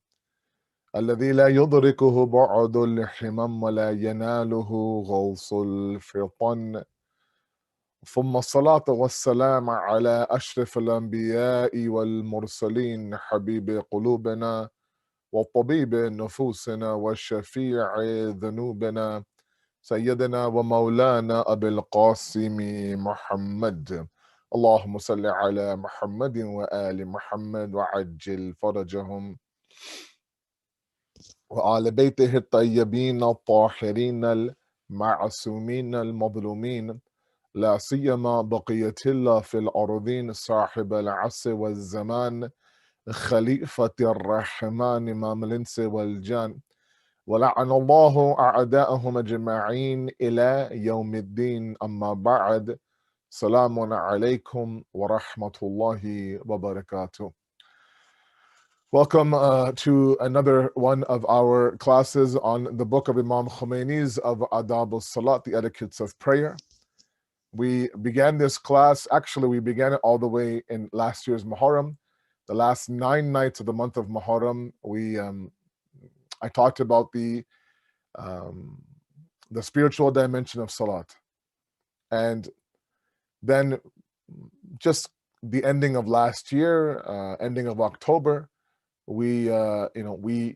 الذي لا يدركه بعد الحمم ولا يناله غوص الفطن ثم الصلاة والسلام على أشرف الأنبياء والمرسلين حبيب قلوبنا وطبيب نفوسنا وشفيع ذنوبنا سيدنا ومولانا أبي القاسم محمد اللهم صل على محمد وآل محمد وعجل فرجهم وآل بيته الطيبين الطاهرين المعصومين المظلومين لا سيما بقية الله في الأرضين صاحب العصر والزمان خليفة الرحمن إمام الإنس والجان ولعن الله أعداءهم أجمعين إلى يوم الدين أما بعد سلام عليكم ورحمة الله وبركاته. Welcome to another one of our classes on the book of Imam Khomeini's of Adab al-Salat, the etiquettes of prayer. We began this class, actually we began it all the way in last year's Muharram. The last 9 nights of the month of Muharram, I talked about the spiritual dimension of Salat. And then just the ending of last year, ending of October, we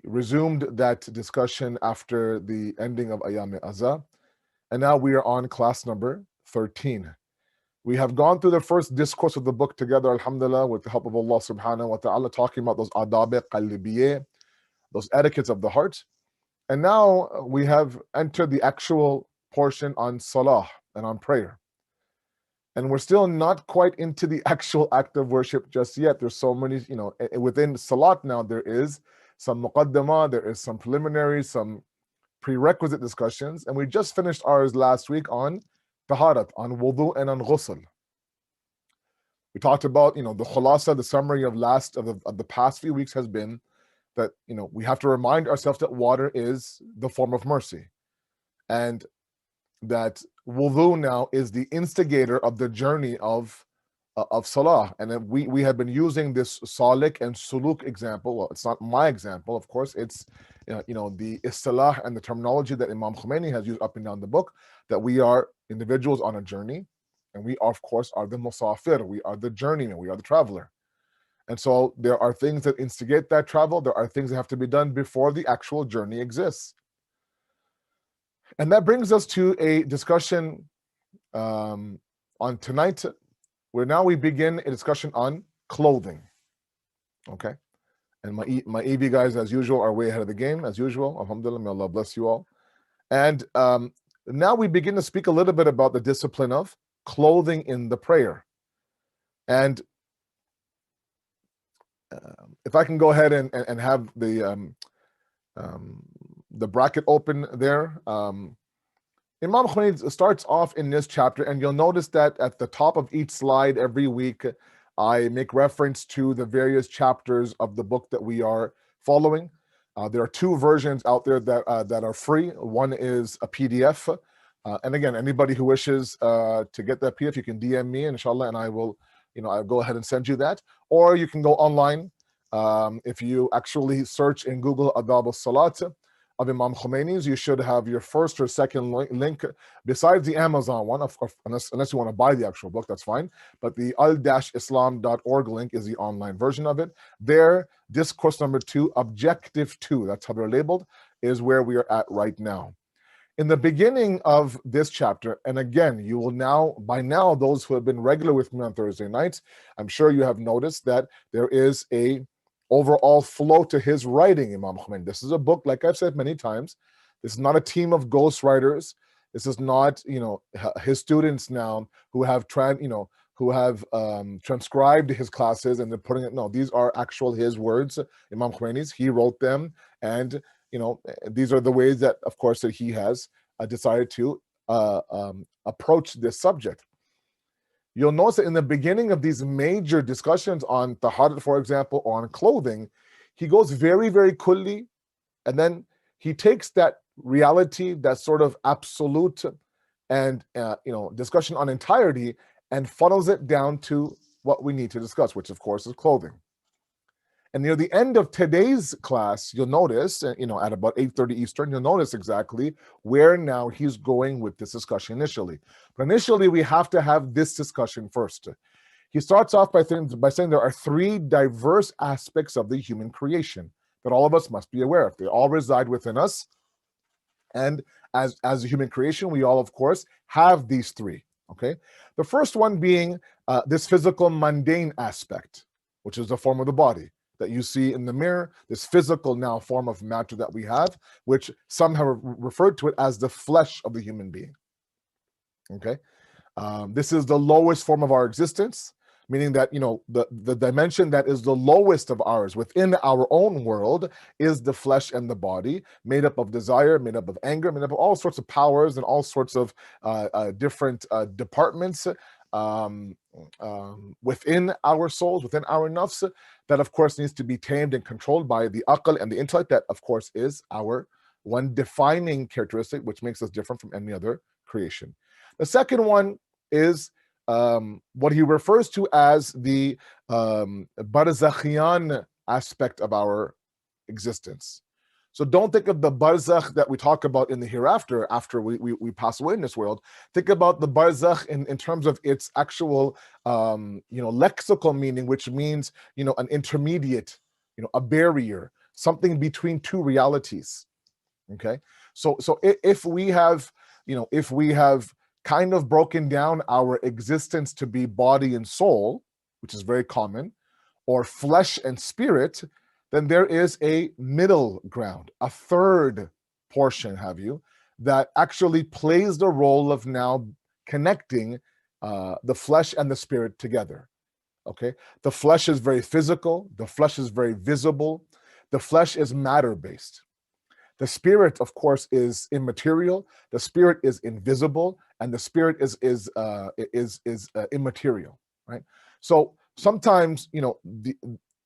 resumed that discussion after the ending of Ayam-e-Azha, and now we are on class number 13. We have gone through the first discourse of the book together, alhamdulillah, with the help of Allah subhanahu wa ta'ala, talking about those adab qalbiyye, those etiquettes of the heart. And now we have entered the actual portion on salah and on prayer. And we're still not quite into the actual act of worship just yet. There's so many, within salat now there is some muqaddamah, there is some preliminaries, some prerequisite discussions. And we just finished ours last week on taharat, on wudu and on ghusl. We talked about, the khulasa, the summary of the past few weeks has been that, we have to remind ourselves that water is the form of mercy. And that wudu now is the instigator of the journey of salah. And we have been using this salik and suluk example. Well, it's not my example, of course. It's the istilah and the terminology that Imam Khomeini has used up and down the book, that we are individuals on a journey, and we of course are the musafir, we are the journeyman, we are the traveler. And so there are things that instigate that travel, there are things that have to be done before the actual journey exists. And that brings us to a discussion on tonight, where now we begin a discussion on clothing. Okay? And my EV guys, as usual, are way ahead of the game, as usual. Alhamdulillah, may Allah bless you all. And now we begin to speak a little bit about the discipline of clothing in the prayer. And if I can go ahead and have the bracket open there. Imam Khomeini starts off in this chapter, and you'll notice that at the top of each slide every week, I make reference to the various chapters of the book that we are following. There are 2 versions out there that are free. One is a PDF. And again, anybody who wishes to get that PDF, you can DM me, inshallah, and I will, I'll go ahead and send you that. Or you can go online. If you actually search in Google Adab al-Salat of Imam Khomeini's, you should have your first or second link besides the Amazon one, of course, unless you want to buy the actual book, that's fine. But the al-islam.org link is the online version of it. There, discourse number 2, objective 2, that's how they're labeled, is where we are at right now. In the beginning of this chapter, and again, you will by now, those who have been regular with me on Thursday nights, I'm sure you have noticed that there is a overall flow to his writing, Imam Khomeini. This is a book, like I've said many times, this is not a team of ghostwriters. This is not, his students now who have transcribed his classes and they're putting it. No, these are actual his words, Imam Khomeini's. He wrote them, and these are the ways that, of course, that he has decided to approach this subject. You'll notice that in the beginning of these major discussions on taharat, for example, or on clothing, he goes very, very kulli, and then he takes that reality, that sort of absolute and discussion on entirety, and funnels it down to what we need to discuss, which of course is clothing. And near the end of today's class, you'll notice, at about 8:30 Eastern, you'll notice exactly where now he's going with this discussion initially. But initially, we have to have this discussion first. He starts off by saying there are three diverse aspects of the human creation that all of us must be aware of. They all reside within us. And as a human creation, we all, of course, have these three, okay? The first one being this physical mundane aspect, which is the form of the body that you see in the mirror, this physical now form of matter that we have, which some have referred to it as the flesh of the human being, okay? This is the lowest form of our existence, meaning that, the dimension that is the lowest of ours within our own world is the flesh and the body, made up of desire, made up of anger, made up of all sorts of powers and all sorts of different departments within our souls, within our nafs, that of course needs to be tamed and controlled by the aql and the intellect. That of course is our one defining characteristic, which makes us different from any other creation. The second one is what he refers to as the barzakhiyan aspect of our existence. So don't think of the barzakh that we talk about in the hereafter, after we pass away in this world. Think about the barzakh in terms of its actual lexical meaning, which means an intermediate, a barrier, something between two realities. Okay, so if we have kind of broken down our existence to be body and soul, which is very common, or flesh and spirit, then there is a middle ground, a third portion, that actually plays the role of now connecting the flesh and the spirit together. Okay, the flesh is very physical, the flesh is very visible, the flesh is matter-based. The spirit, of course, is immaterial. The spirit is invisible, and the spirit is immaterial, right? So sometimes,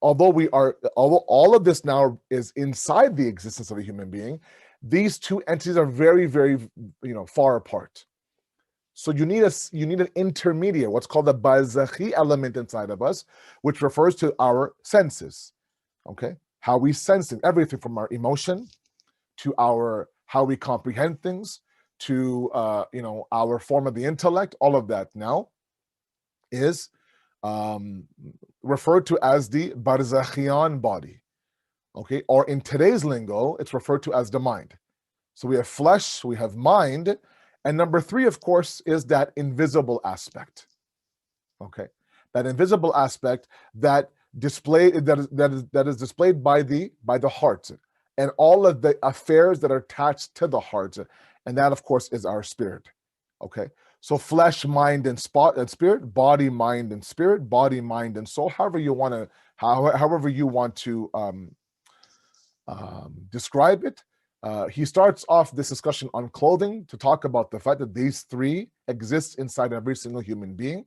although all of this now is inside the existence of a human being, these two entities are very, very, far apart. So you need an intermediate, what's called the barzakhi element inside of us, which refers to our senses. Okay, how we sense everything from our emotion to how we comprehend things, to our form of the intellect. All of that now is referred to as the barzakhiyan body. Okay, or in today's lingo, it's referred to as the mind. So we have flesh, we have mind, and number three, of course, is that invisible aspect. Okay, that invisible aspect that is displayed by the heart, and all of the affairs that are attached to the heart, and that, of course, is our spirit. Okay, so flesh, mind, and spirit, body, mind, and spirit, body, mind, and soul. However you want to describe it. He starts off this discussion on clothing to talk about the fact that these three exist inside every single human being.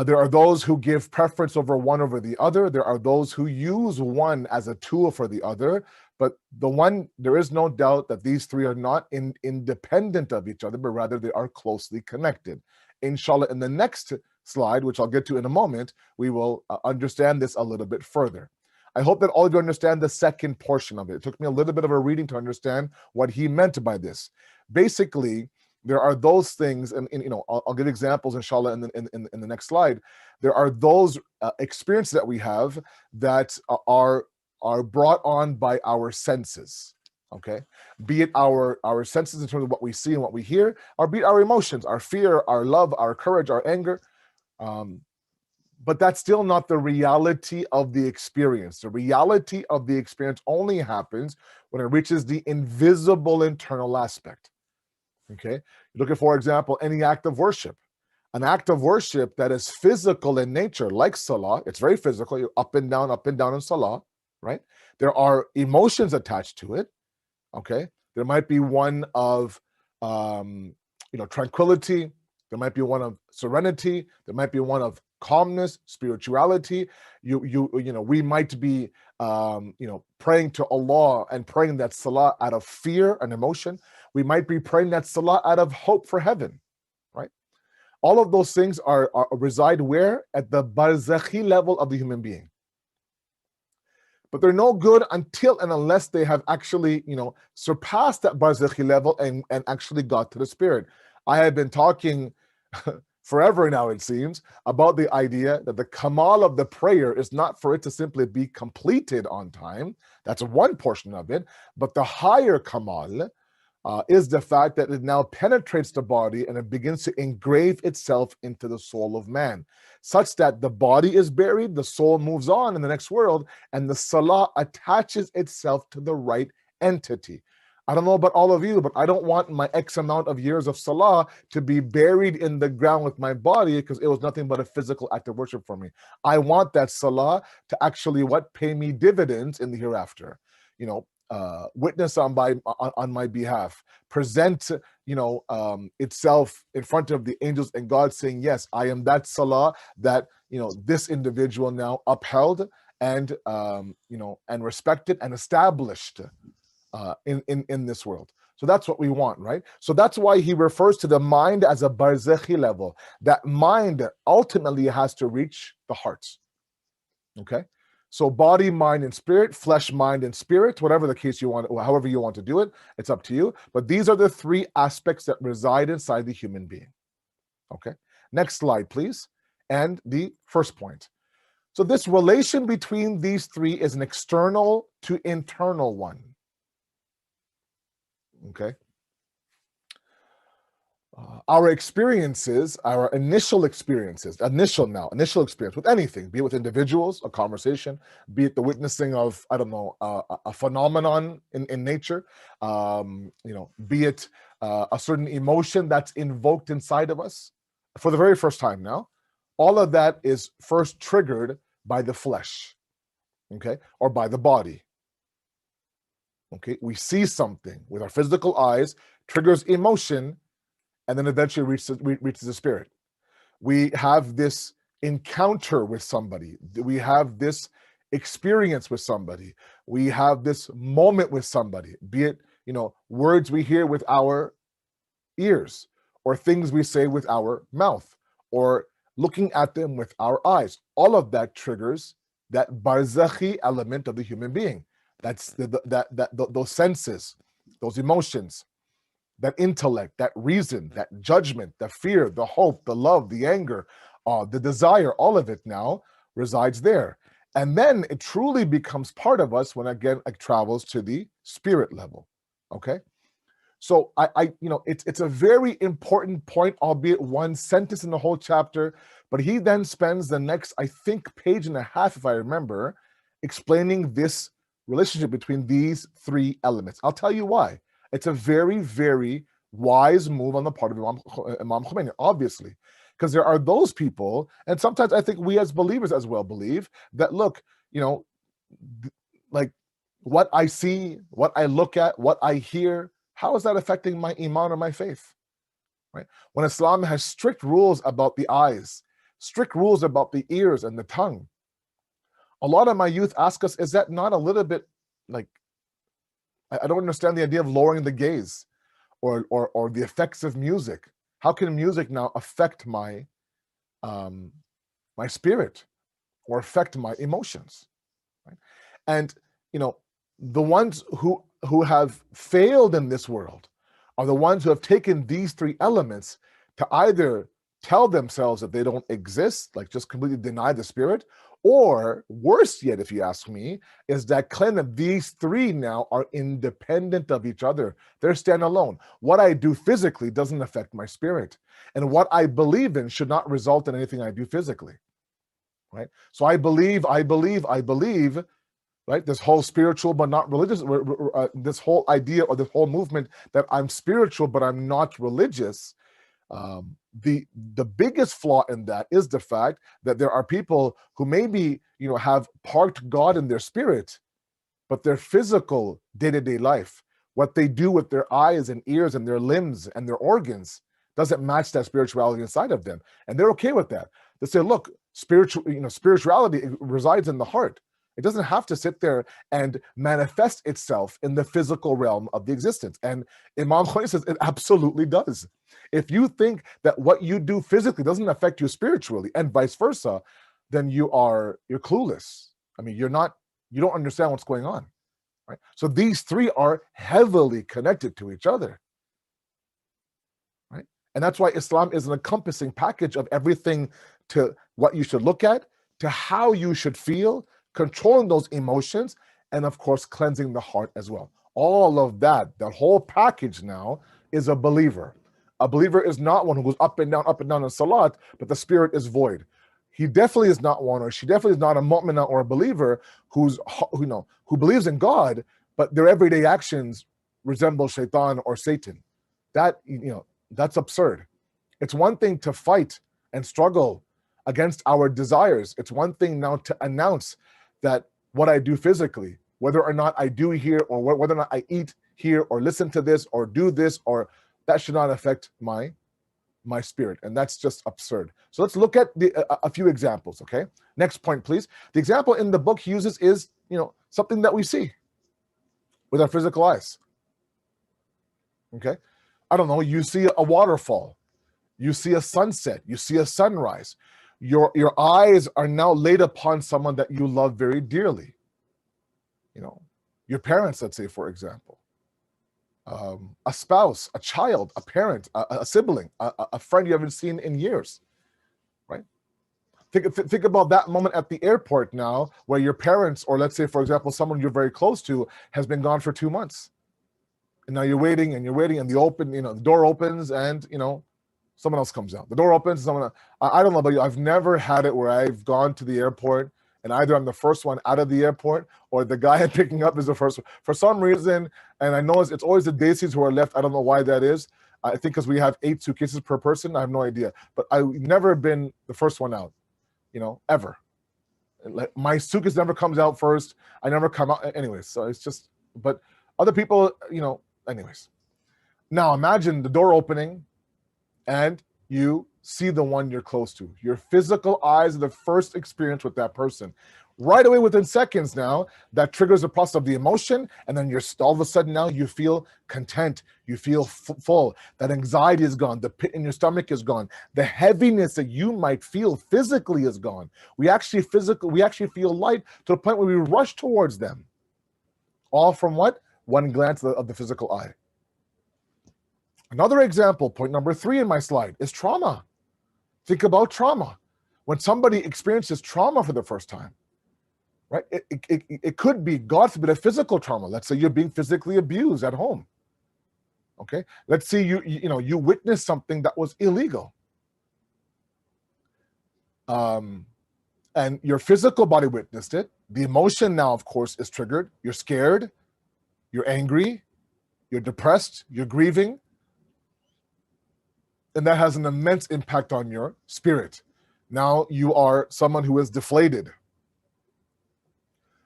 There are those who give preference over one over the other. There are those who use one as a tool for the other. But there is no doubt that these three are not independent of each other, but rather they are closely connected. Inshallah, in the next slide, which I'll get to in a moment, we will understand this a little bit further. I hope that all of you understand the second portion of it. It took me a little bit of a reading to understand what he meant by this. Basically, there are those things, and I'll give examples, inshallah, in the next slide. There are those experiences that we have that are brought on by our senses. Okay, be it our senses in terms of what we see and what we hear, or be it our emotions, our fear, our love, our courage, our anger. But that's still not the reality of the experience. The reality of the experience only happens when it reaches the invisible internal aspect. Okay, look at, for example, any act of worship. An act of worship that is physical in nature, like salah, it's very physical, you're up and down in salah, right? There are emotions attached to it. Okay, there might be one of tranquility, there might be one of serenity, there might be one of calmness, spirituality. You know, we might be praying to Allah and praying that salah out of fear and emotion. We might be praying that salah out of hope for heaven, right? All of those things are reside where? At the barzakhi level of the human being. But they're no good until and unless they have actually, surpassed that barzakhi level and actually got to the spirit. I have been talking forever now, it seems, about the idea that the kamal of the prayer is not for it to simply be completed on time. That's one portion of it. But the higher kamal is the fact that it now penetrates the body and it begins to engrave itself into the soul of man, such that the body is buried, the soul moves on in the next world, and the salah attaches itself to the right entity. I don't know about all of you, but I don't want my X amount of years of salah to be buried in the ground with my body because it was nothing but a physical act of worship for me. I want that salah to actually pay me dividends in the hereafter. Witness on my behalf, present itself in front of the angels and God, saying, yes, I am that salah that this individual now upheld and and respected and established in this world. So that's what we want, right? So that's why he refers to the mind as a barzakhi level. That mind ultimately has to reach the hearts. Okay? So body, mind, and spirit, flesh, mind, and spirit, whatever the case you want, however you want to do it, it's up to you. But these are the three aspects that reside inside the human being. Okay? Next slide, please. And the first point. So this relation between these three is an external to internal one. Okay? Our experiences, our initial experience with anything, be it with individuals, a conversation, be it the witnessing of, a phenomenon in nature, be it a certain emotion that's invoked inside of us for the very first time now, all of that is first triggered by the flesh, okay, or by the body. Okay, we see something with our physical eyes, triggers emotion, and then eventually reaches the spirit. We have this encounter with somebody. We have this experience with somebody. We have this moment with somebody, be it, words we hear with our ears, or things we say with our mouth, or looking at them with our eyes. All of that triggers that barzakhi element of the human being. That's those senses, those emotions, that intellect, that reason, that judgment, the fear, the hope, the love, the anger, the desire, all of it now resides there. And then it truly becomes part of us when, again, it travels to the spirit level, okay? So it's a very important point, albeit one sentence in the whole chapter, but he then spends the next, I think, page and a half, if I remember, explaining this relationship between these three elements. I'll tell you why. It's a very, very wise move on the part of Imam Khomeini, obviously, because there are those people, and sometimes I think we as believers as well believe that, look, like what I see, what I look at, what I hear, how is that affecting my iman or my faith, right? When Islam has strict rules about the eyes, strict rules about the ears and the tongue, a lot of my youth ask us, is that not a little bit like, I don't understand the idea of lowering the gaze or the effects of music. How can music now affect my my spirit or affect my emotions? Right? And the ones who have failed in this world are the ones who have taken these three elements to either tell themselves that they don't exist, like just completely deny the spirit, or worse yet, if you ask me, is that claim that these three now are independent of each other. They're standalone. What I do physically doesn't affect my spirit. And what I believe in should not result in anything I do physically, right? So I believe, right? This whole spiritual but not religious, this whole idea or this whole movement that I'm spiritual but I'm not religious, the biggest flaw in that is the fact that there are people who maybe have parked God in their spirit, but their physical day-to-day life, what they do with their eyes and ears and their limbs and their organs, doesn't match that spirituality inside of them, and they're okay with that. They say, look, spirituality resides in the heart. It doesn't have to sit there and manifest itself in the physical realm of the existence. And Imam Khomeini says it absolutely does. If you think that what you do physically doesn't affect you spiritually, and vice versa, then you're clueless. I mean, you don't understand what's going on, right? So these three are heavily connected to each other, right? And that's why Islam is an encompassing package of everything, to what you should look at, to how you should feel, controlling those emotions, and of course cleansing the heart as well. All of that whole package now is a believer. A believer is not one who goes up and down in salat, but the spirit is void. He definitely is not one, or she definitely is not a mu'minah or a believer who believes in God, but their everyday actions resemble shaitan or Satan. That's absurd. It's one thing to fight and struggle against our desires. It's one thing now to announce that what I do physically, whether or not I do here, or whether or not I eat here, or listen to this, or do this, or that should not affect my spirit. And that's just absurd. So let's look at a few examples, okay? Next point, please. The example in the book he uses is, something that we see with our physical eyes, okay? I don't know, you see a waterfall, you see a sunset, you see a sunrise. Your eyes are now laid upon someone that you love very dearly. Your parents, let's say, for example, a spouse, a child, a parent, a sibling, a friend you haven't seen in years, right? Think about that moment at the airport now, where your parents, or let's say, for example, someone you're very close to, has been gone for 2 months. And now you're waiting, and the door opens, and someone else comes out. The door opens, I don't know about you, I've never had it where I've gone to the airport and either I'm the first one out of the airport, or the guy I'm picking up is the first one. For some reason, and I know it's always the Desis who are left. I don't know why that is. I think because we have 8 suitcases per person. I have no idea. But I've never been the first one out, ever. My suitcase never comes out first. I never come out. Anyways, so it's just, but other people, anyways. Now imagine the door opening, and you see the one you're close to. Your physical eyes are the first experience with that person. Right away, within seconds now, that triggers the process of the emotion, and then all of a sudden now you feel content, you feel full. That anxiety is gone, the pit in your stomach is gone, the heaviness that you might feel physically is gone. We actually feel light to the point where we rush towards them. All from what? One glance of the physical eye. Another example, point number 3 in my slide, is trauma. Think about trauma. When somebody experiences trauma for the first time, right? It could be, God forbid, a physical trauma. Let's say you're being physically abused at home. Okay? Let's say you witnessed something that was illegal. And your physical body witnessed it. The emotion now, of course, is triggered. You're scared, you're angry, you're depressed, you're grieving. And that has an immense impact on your spirit. Now you are someone who is deflated,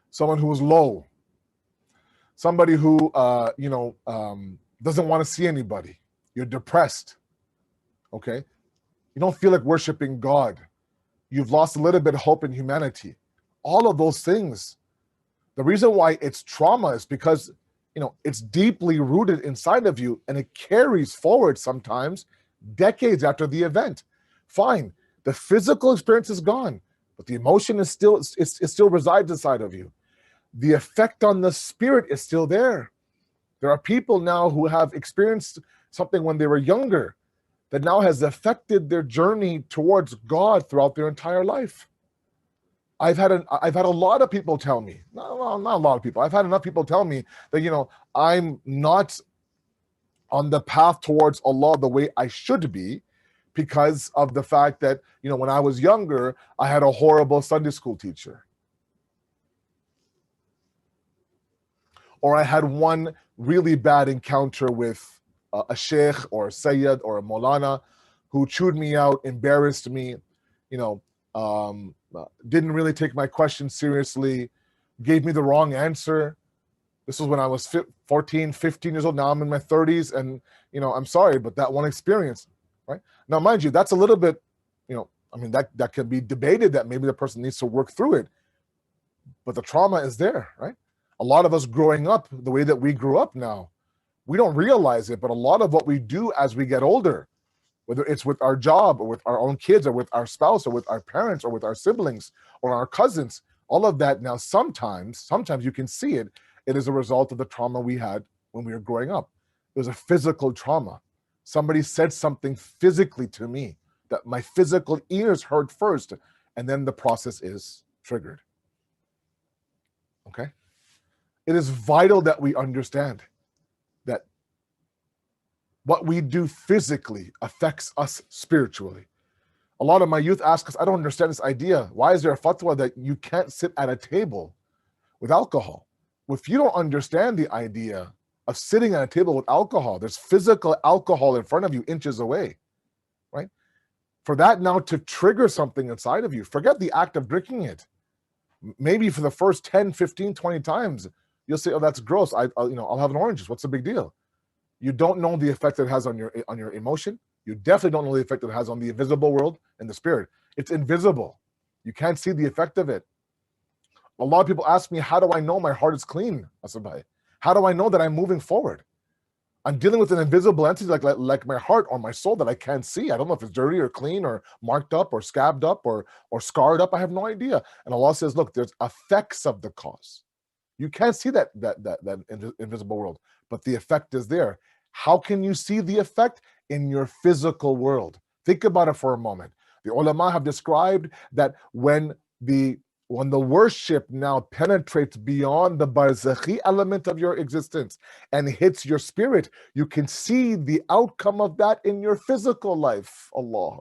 someone who is low, somebody who doesn't want to see anybody. You're depressed, okay? You don't feel like worshiping God. You've lost a little bit of hope in humanity. All of those things. The reason why it's trauma is because it's deeply rooted inside of you, and it carries forward sometimes decades after the event. Fine, the physical experience is gone, but the emotion is still resides inside of you. The effect on the spirit is still there. There are people now who have experienced something when they were younger that now has affected their journey towards God throughout their entire life. I've had a lot of people tell me, not a lot of people, I've had enough people tell me that I'm not on the path towards Allah the way I should be, because of the fact that, when I was younger, I had a horrible Sunday school teacher. Or I had one really bad encounter with a sheikh or a sayyid or a maulana who chewed me out, embarrassed me, didn't really take my question seriously, gave me the wrong answer. This was when I was 14, 15 years old. Now I'm in my 30s, and I'm sorry, but that one experience, right? Now, mind you, that's a little bit, I mean, that can be debated, that maybe the person needs to work through it, but the trauma is there, right? A lot of us growing up the way that we grew up now, we don't realize it, but a lot of what we do as we get older, whether it's with our job or with our own kids or with our spouse or with our parents or with our siblings or our cousins, all of that now sometimes you can see it, it is a result of the trauma we had when we were growing up. It was a physical trauma. Somebody said something physically to me that my physical ears heard first, and then the process is triggered. Okay? It is vital that we understand that what we do physically affects us spiritually. A lot of my youth ask us, I don't understand this idea. Why is there a fatwa that you can't sit at a table with alcohol? If you don't understand the idea of sitting at a table with alcohol, there's physical alcohol in front of you inches away, right? For that now to trigger something inside of you, forget the act of drinking it. Maybe for the first 10, 15, 20 times, you'll say, oh, that's gross. I'll have an orange juice. What's the big deal? You don't know the effect it has on your emotion. You definitely don't know the effect it has on the invisible world and the spirit. It's invisible. You can't see the effect of it. A lot of people ask me, how do I know my heart is clean, Asabai? How do I know that I'm moving forward? I'm dealing with an invisible entity like my heart or my soul that I can't see. I don't know if it's dirty or clean or marked up or scabbed up or scarred up. I have no idea. And Allah says, look, there's effects of the cause. You can't see that invisible world, but the effect is there. How can you see the effect? In your physical world. Think about it for a moment. The ulama have described that when the worship now penetrates beyond the barzakhi element of your existence and hits your spirit, you can see the outcome of that in your physical life. Allah.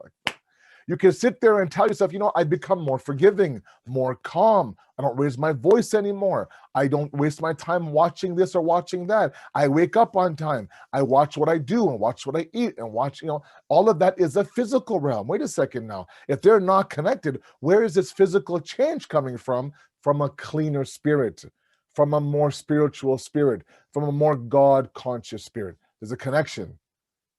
You can sit there and tell yourself, I become more forgiving, more calm. I don't raise my voice anymore. I don't waste my time watching this or watching that. I wake up on time. I watch what I do and watch what I eat and watch, all of that is a physical realm. Wait a second now. If they're not connected, where is this physical change coming from? From a cleaner spirit, from a more spiritual spirit, from a more God-conscious spirit. There's a connection.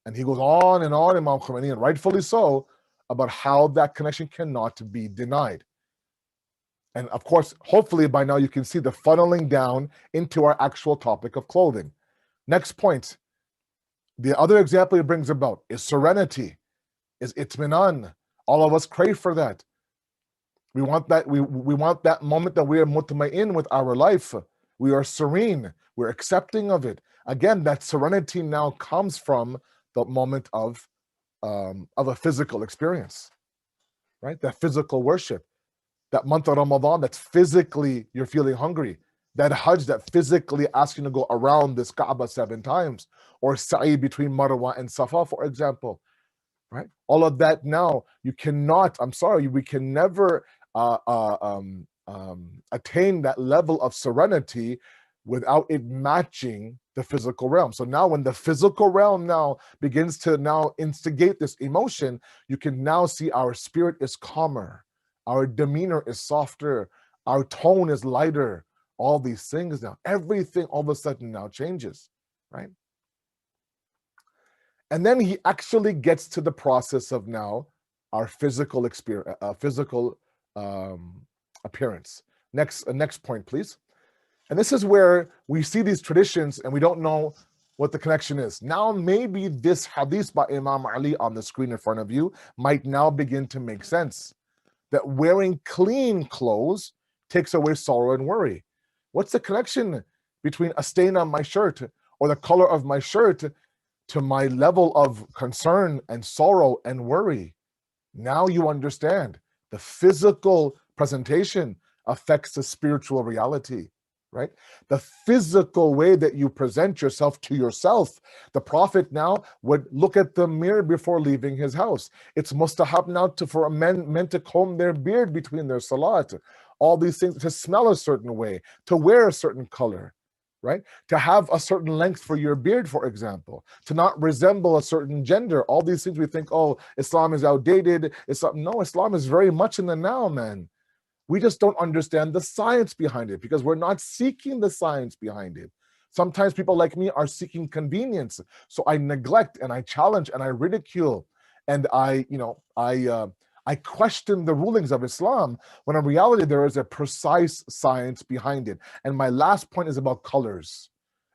And he goes on, Imam Khomeini, and rightfully so, about how that connection cannot be denied. And of course, hopefully by now you can see the funneling down into our actual topic of clothing. Next point, the other example it brings about is serenity, is itminan. All of us crave for that. We want that, we want that moment that we are mutma'in with our life. We are serene, we're accepting of it. Again, that serenity now comes from the moment of a physical experience, right? That physical worship, that month of Ramadan, that's physically you're feeling hungry. That Hajj that physically asks you to go around this Kaaba 7 times, or sa'i between Marwa and Safa, for example, right? All of that now, we can never attain that level of serenity without it matching the physical realm. So now when the physical realm now begins to now instigate this emotion, you can now see our spirit is calmer, our demeanor is softer, our tone is lighter, all these things now, everything all of a sudden now changes, right? And then he actually gets to the process of now our physical experience, appearance. Next point, please. And this is where we see these traditions and we don't know what the connection is. Now maybe this hadith by Imam Ali on the screen in front of you might now begin to make sense. That wearing clean clothes takes away sorrow and worry. What's the connection between a stain on my shirt or the color of my shirt to my level of concern and sorrow and worry? Now you understand. The physical presentation affects the spiritual reality, right? The physical way that you present yourself to yourself. The Prophet now would look at the mirror before leaving his house. It's mustahab now for men to comb their beard between their salat. All these things, to smell a certain way, to wear a certain color, right? To have a certain length for your beard, for example, to not resemble a certain gender. All these things we think, oh, Islam is outdated. No, Islam is very much in the now, man. We just don't understand the science behind it because we're not seeking the science behind it. Sometimes people like me are seeking convenience. So I neglect and I challenge and I ridicule and I I question the rulings of Islam, when in reality there is a precise science behind it. And my last point is about colors.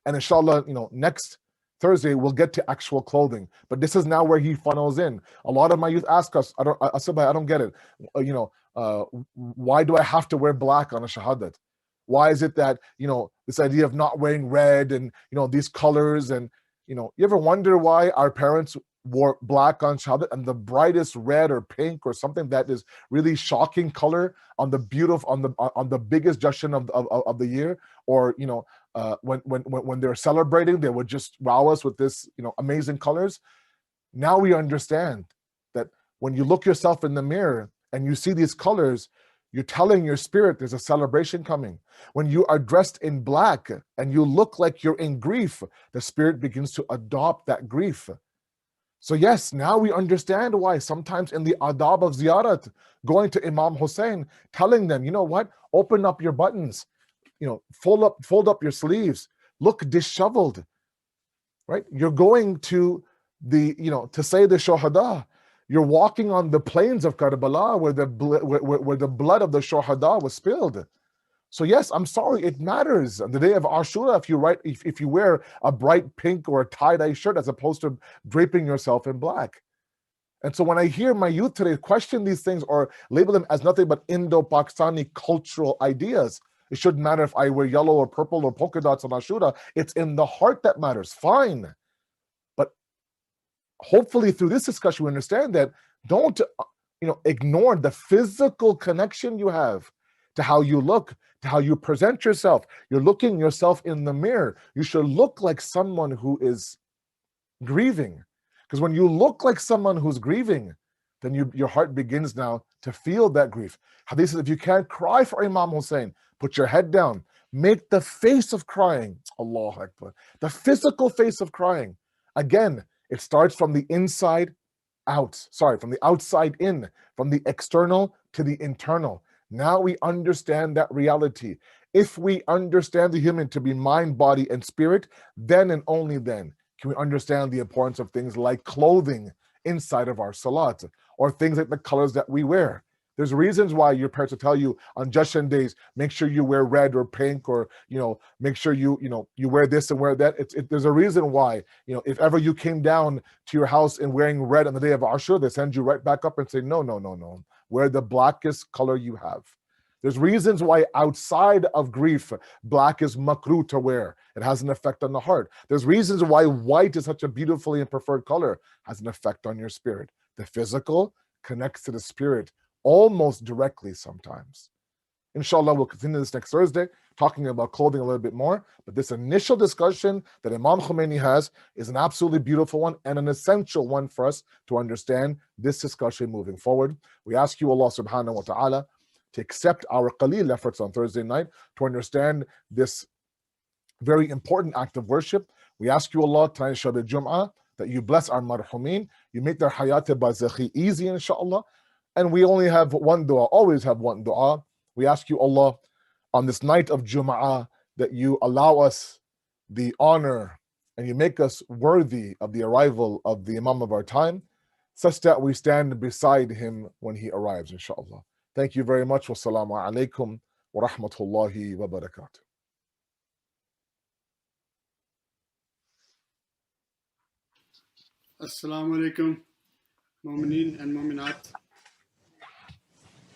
And inshallah, next Thursday we'll get to actual clothing. But this is now where he funnels in. A lot of my youth ask us, I don't get it. Why do I have to wear black on a shahadat? Why is it that, this idea of not wearing red and, these colors, and, you ever wonder why our parents wore black on shahadat and the brightest red or pink or something that is really shocking color on the biggest jashan of the year? Or, when they're celebrating, they would just wow us with this, amazing colors. Now we understand that when you look yourself in the mirror and you see these colors, you're telling your spirit there's a celebration coming. When you are dressed in black and you look like you're in grief, the spirit begins to adopt that grief. So yes, now we understand why sometimes in the adab of ziyarat, going to Imam Hussein, telling them, open up your buttons, fold up your sleeves, look disheveled, right? You're going to to say the shuhada. You're walking on the plains of Karbala where the blood of the shuhada was spilled. So yes, I'm sorry, it matters. On the day of Ashura, if you wear a bright pink or a tie-dye shirt as opposed to draping yourself in black. And so when I hear my youth today question these things or label them as nothing but Indo-Pakistani cultural ideas, it shouldn't matter if I wear yellow or purple or polka dots on Ashura. It's in the heart that matters. Fine. But hopefully through this discussion, we understand that don't ignore the physical connection you have to how you look, to how you present yourself. You're looking yourself in the mirror. You should look like someone who is grieving. Because when you look like someone who's grieving, then your heart begins now to feel that grief. Hadith says, if you can't cry for Imam Hussein, put your head down. Make the face of crying. Allahu Akbar. The physical face of crying. Again, it starts from the inside out. From the outside in. From the external to the internal. Now we understand that reality. If we understand the human to be mind, body, and spirit, then and only then can we understand the importance of things like clothing inside of our salat, or things like the colors that we wear. There's reasons why your parents will tell you on Jashan days, make sure you wear red or pink, or make sure you wear this and wear that. There's a reason why. If ever you came down to your house and wearing red on the day of Ashura, they send you right back up and say, no. Wear the blackest color you have. There's reasons why outside of grief, black is makruh to wear. It has an effect on the heart. There's reasons why white is such a beautifully and preferred color. It has an effect on your spirit. The physical connects to the spirit almost directly sometimes. Inshallah, we'll continue this next Thursday, talking about clothing a little bit more. But this initial discussion that Imam Khomeini has is an absolutely beautiful one and an essential one for us to understand this discussion moving forward. We ask you, Allah subhanahu wa ta'ala, to accept our qaleel efforts on Thursday night to understand this very important act of worship. We ask you, Allah, tonight Shab al-Jum'ah, that you bless our marhumin, you make their hayat barzakhi easy, inshallah. And we only have one dua, always have one dua. We ask you, Allah, on this night of Jum'ah, that you allow us the honor and you make us worthy of the arrival of the Imam of our time, such that we stand beside him when he arrives, inshallah. Thank you very much. Wassalamu alaikum wa rahmatullahi wa barakatuh. Assalamu alaikum, Mu'mineen and Mu'minat.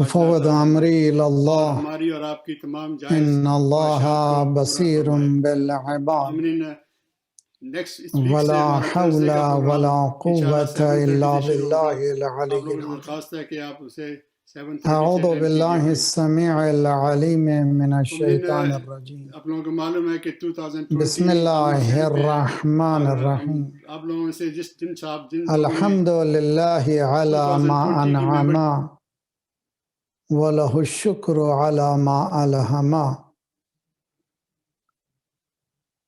وفوض أمري إلى الله إن الله بصير بالعباد ولا حول ولا قوة إلا بالله العلي العظيم أعوذ بالله السميع العليم من الشيطان الرجيم بسم الله الرحمن الرحيم الحمد لله على ما أنعم وَلَهُ الشُّكْرُ عَلَى مَا أَلْهَمَا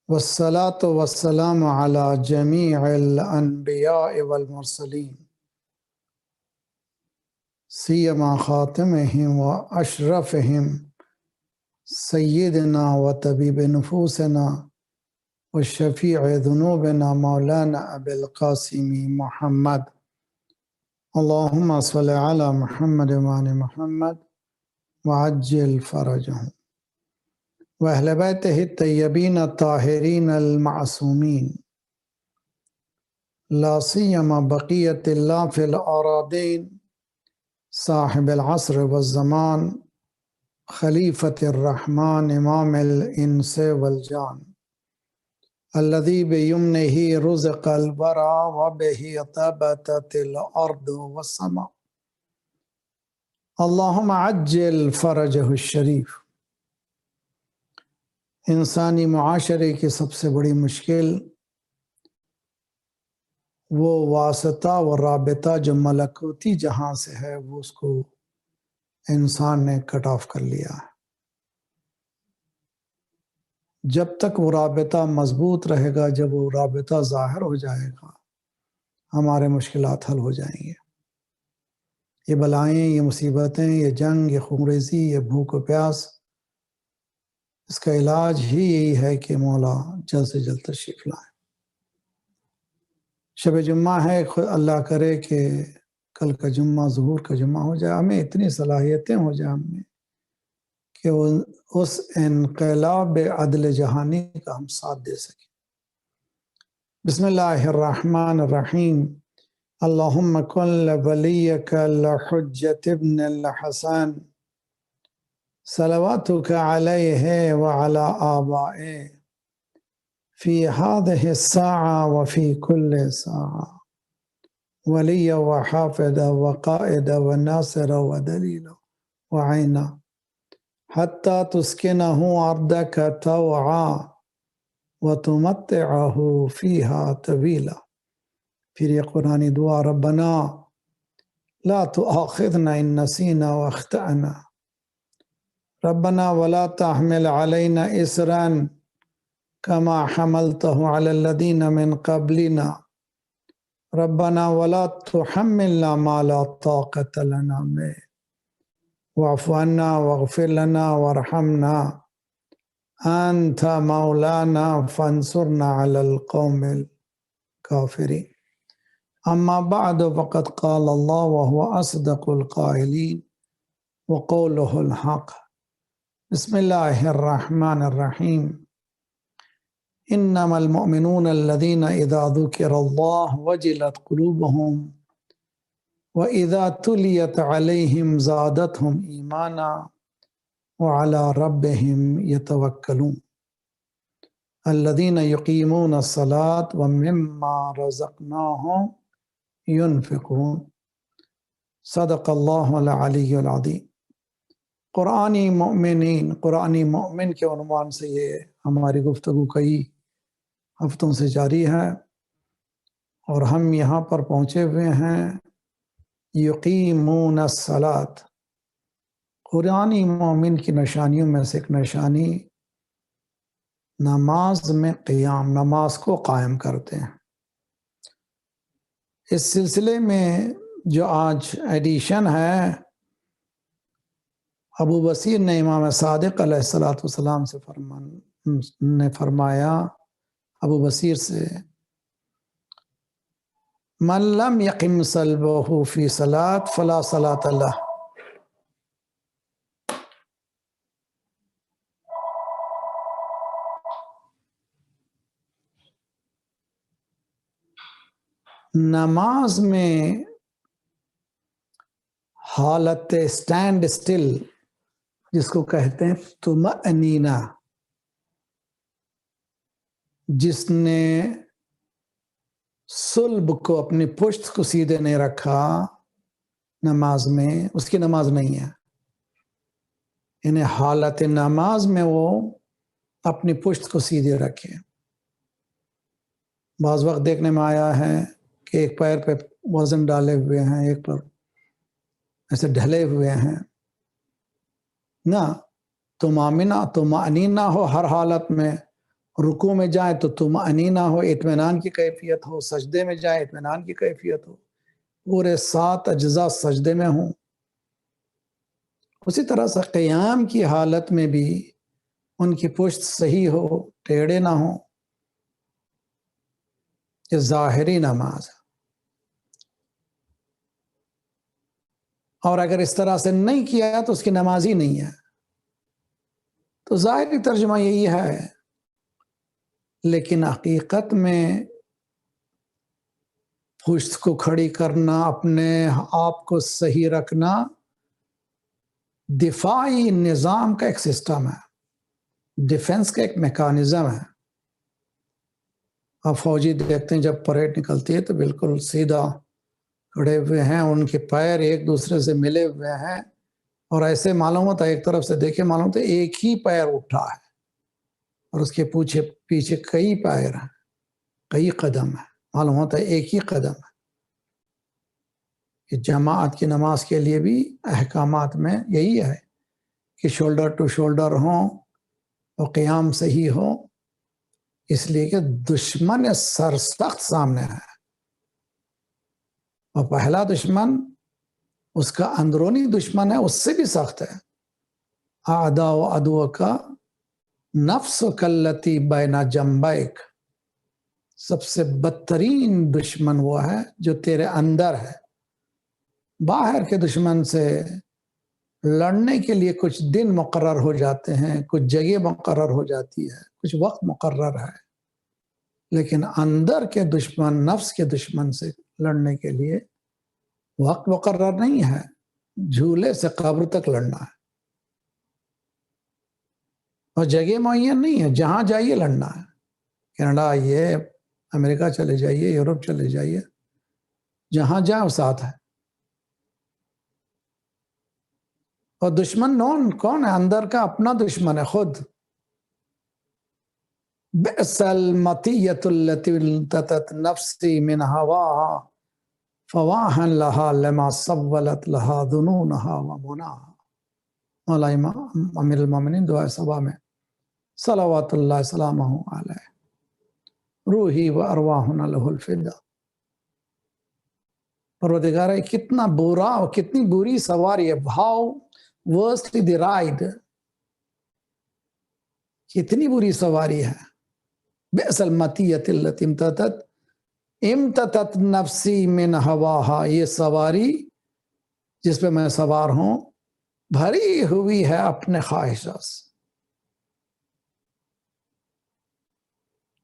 والصلاة والسلام على جميع الأنبياء والمرسلين سيما خاتمهم وأشرفهم سيدنا وطبيب نفوسنا والشفيع ذنوبنا مولانا أبي القاسم محمد. اللهم صل على محمد وآل محمد وعجل فرجهم وأهل بيته الطيبين الطاهرين المعصومين لا سيما بقية الله في الأراضين صاحب العصر والزمان خليفة الرحمن إمام الإنس والجان الذي بيمنه رزق الورى وبه طبتت الأرض والسماء. اللهم عجل فرجه الشریف. انسانی معاشرے کی سب سے بڑی مشکل وہ واسطہ و رابطہ جو ملکوتی جہاں سے ہے وہ اس کو انسان نے کٹ آف کر لیا ہے. جب تک وہ رابطہ مضبوط رہے گا، جب وہ رابطہ ظاہر ہو جائے گا، ہمارے مشکلات حل ہو جائیں گے. یہ بلائیں، یہ مصیبتیں، یہ جنگ، یہ خونریزی، یہ بھوک و پیاس، اس کا علاج ہی یہی ہے کہ مولا جلد سے جلد تشریف لائیں. شب جمعہ ہے، اللہ کرے کہ کل کا جمعہ ظہور کا جمعہ ہو جائے، ہمیں اتنی صلاحیتیں ہو جائیں ہم میں کہ اس انقلاب عدل جہانی کا ہم ساتھ دے سکیں. بسم اللہ الرحمن الرحیم. اللہم کن لولیک الحجت ابن الحسن صلواتک علیہ وعلی آبائہ فی هذه الساعة وفی کل ساعة ولی وحافظ وقائد وناصر ودلیل وعین حتی تسکنہ عبدک طوعا وتمتعہ فیہا طویلا. پھر یہ قرآنی دعا، ربنا لا تؤاخذنا ان نسینا واخطأنا ربنا ولا تحمل علينا إسرا كما حملته على الذين من قبلنا ربنا ولا تحملنا ما لا طاقة لنا به واعف عنا واغفر لنا وارحمنا أنت مولانا فانصرنا على القوم الكافرين. أما بعد فقد قال الله وهو أصدق القائلين وقوله الحق. بسم الله الرحمن الرحيم. إنما المؤمنون الذين إذا ذكر الله وجلت قلوبهم وإذا تليت عليهم زادتهم إيمانا وعلى ربهم يتوكلون الذين يقيمون الصلاة ومما رزقناهم ينفقون. صدق اللہ العلی العظیم. قرآنی مؤمنین، قرآنی مؤمن کے عنوان سے یہ ہماری گفتگو کئی ہفتوں سے جاری ہے، اور ہم یہاں پر پہنچے ہوئے ہیں یقیمون الصلاۃ. قرآنی مومن کی نشانیوں میں سے ایک نشانی نماز میں قیام، نماز کو قائم کرتے ہیں. اس سلسلے میں جو آج ایڈیشن ہے، ابو بصیر نے امام صادق علیہ السلام سے نے فرمایا، ابو بصیر سے، من لم یقم صلبہ فی صلاۃ فلا صلاۃ لہ. نماز میں حالت سٹینڈ سٹل جس کو کہتے ہیں طمأنینہ، جس نے صلب کو، اپنی پشت کو سیدھے نہیں رکھا نماز میں، اس کی نماز نہیں ہے. یعنی حالت نماز میں وہ اپنی پشت کو سیدھے رکھے. بعض وقت دیکھنے میں آیا ہے کہ ایک پیر پہ وزن ڈالے ہوئے ہیں، ایک پر ایسے ڈھلے ہوئے ہیں، نہ طمأنینہ ہو ہر حالت میں، رکوع میں جائیں تو طمأنینہ ہو، اطمینان کی کیفیت ہو، سجدے میں جائیں اطمینان کی کیفیت ہو، پورے 7 اجزاء سجدے میں ہوں۔ اسی طرح سے قیام کی حالت میں بھی ان کی پشت صحیح ہو، ٹیڑھے نہ ہوں۔ یہ ظاہری نماز ہے۔ اور اگر اس طرح سے نہیں کیا تو اس کی نماز ہی نہیں ہے۔ تو ظاہری ترجمہ یہی ہے، لیکن حقیقت میں پشت کو کھڑی کرنا، اپنے آپ کو صحیح رکھنا، دفاعی نظام کا ایک سسٹم ہے، ڈیفنس کا ایک میکانزم ہے۔ آپ فوجی دیکھتے ہیں جب پریڈ نکلتی ہے تو بالکل سیدھا کھڑے ہوئے ہیں، ان کے پیر ایک دوسرے سے ملے ہوئے ہیں، اور ایسے معلوم ہوتا ہے ایک طرف سے دیکھے معلوم ہوتا ہے ایک ہی پیر اٹھا ہے، اور اس کے پیچھے کئی پیر ہیں، کئی قدم ہیں، معلوم ہوتا ہے ایک ہی قدم ہے۔ کہ جماعت کی نماز کے لیے بھی احکامات میں یہی ہے کہ شولڈر ٹو شولڈر ہوں اور قیام صحیح ہو، اس لیے کہ دشمن سرسخت سامنے ہے، اور پہلا دشمن اس کا اندرونی دشمن ہے، اس سے بھی سخت ہے۔ اعداء و عدو کا نفس کلتی بین جنبیک، سب سے بدترین دشمن وہ ہے جو تیرے اندر ہے۔ باہر کے دشمن سے لڑنے کے لیے کچھ دن مقرر ہو جاتے ہیں، کچھ جگہ مقرر ہو جاتی ہے، کچھ وقت مقرر ہے، لیکن اندر کے دشمن، نفس کے دشمن سے لڑنے کے لیے وقت مقرر نہیں ہے، جھولے سے قبر تک لڑنا ہے، اور جگہ معین نہیں ہے، جہاں جائیے لڑنا ہے۔ کینیڈا آئیے، امریکہ چلے جائیے، یورپ چلے جائیے، جہاں جائیں ساتھ ہے۔ اور دشمن کون ہے؟ اندر کا اپنا دشمن ہے، خود۔ بئس المطیۃ التی التتت نفسی من ہواہا فواہا لہا لما سولت لہا ذنونہا ومناہا۔ مولا امیر المومنین دعا صبا میں صلوات اللہ سلامہ علیہ، روحی و ارواحنا لہ الفدا۔ پروردگار کتنا برا اور کتنی بری سواری ہے، ہاؤ ورسٹلی دی رائڈ، کتنی بری سواری ہے۔ بئس المطیۃ التی امتتت نفسی من ہواہا، یہ سواری جس پہ میں سوار ہوں بھری ہوئی ہے اپنے خواہشات سے،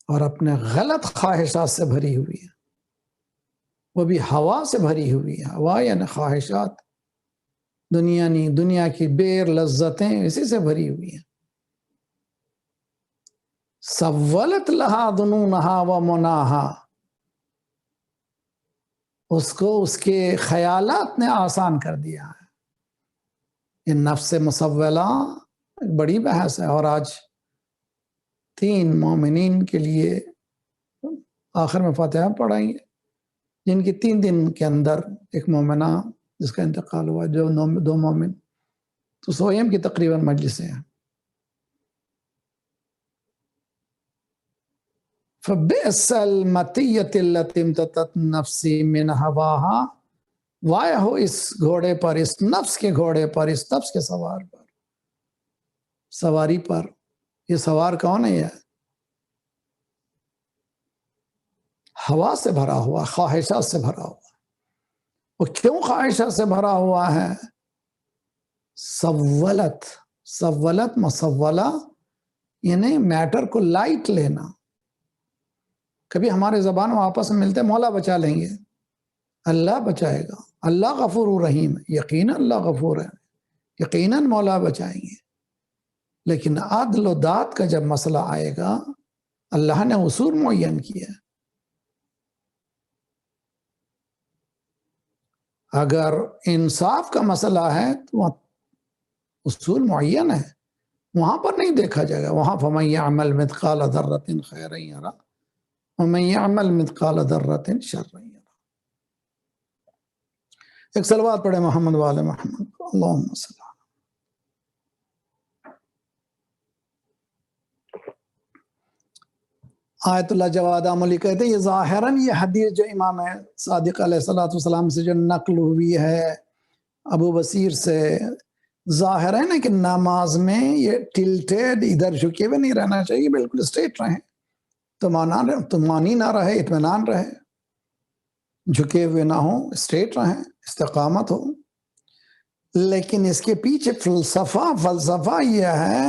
اور اپنے غلط خواہشات سے بھری ہوئی ہے، وہ بھی ہوا سے بھری ہوئی ہے۔ ہوا یعنی خواہشات، دنیا کی بیر لذتیں اسی سے بھری ہوئی ہیں۔ سولت لہا ذنونہا ومناہا، اس کو اس کے خیالات نے آسان کر دیا ہے۔ یہ نفس مسولہ ایک بڑی بحث ہے، اور آج 3 مومنین کے لیے آخر میں فاتحہ پڑھائیں گے، جن کی 3 دن کے اندر ایک مومنہ جس کا انتقال ہوا، جو 2 مومن، تو سوئم کی تقریباً مجلسیں ہیں۔ فبئس المطیۃ التی امتتت نفسی من ہواہا، وائے ہو اس گھوڑے پر، اس نفس کے گھوڑے پر، اس نفس کے سواری پر۔ یہ سوار کون ہے؟ یہ ہوا سے بھرا ہوا، خواہشات سے بھرا ہوا۔ وہ کیوں خواہشات سے بھرا ہوا ہے؟ سولت مسولہ یعنی میٹر کو لائٹ لینا۔ کبھی ہمارے زبان میں آپس میں ملتے مولا بچا لیں گے، اللہ بچائے گا، اللہ غفور رحیم ہے، یقیناً اللہ غفور ہے، یقیناً مولا بچائیں گے۔ لیکن عدل و داد کا جب مسئلہ آئے گا، اللہ نے اصول معین کیا۔ اگر انصاف کا مسئلہ ہے تو اصول معین ہے، وہاں پر نہیں دیکھا جائے گا۔ وہاں فَمَن يَعْمَلْ مِثْقَالَ ذَرَّةٍ خَيْرًا يَرَهُ وَمَن يَعْمَلْ مِثْقَالَ ذَرَّةٍ شَرًّا يَرَهُ۔ ایک صلوات پڑھے محمد وآل محمد، اللہم صلی اللہ۔ آیت اللہ جواد عملی کہتے ہیں یہ ظاہراً یہ حدیث جو امام صادق علیہ السلام سے جو نقل ہوئی ہے ابو بصیر سے، ظاہر ہے نا کہ نماز میں یہ ٹلٹیڈ ادھر جھکے ہوئے نہیں رہنا چاہیے، بالکل اسٹریٹ رہیں، تمانی نہ رہے، اطمینان رہے، جھکے ہوئے نہ ہوں، اسٹریٹ رہیں، استقامت ہو۔ لیکن اس کے پیچھے فلسفہ یہ ہے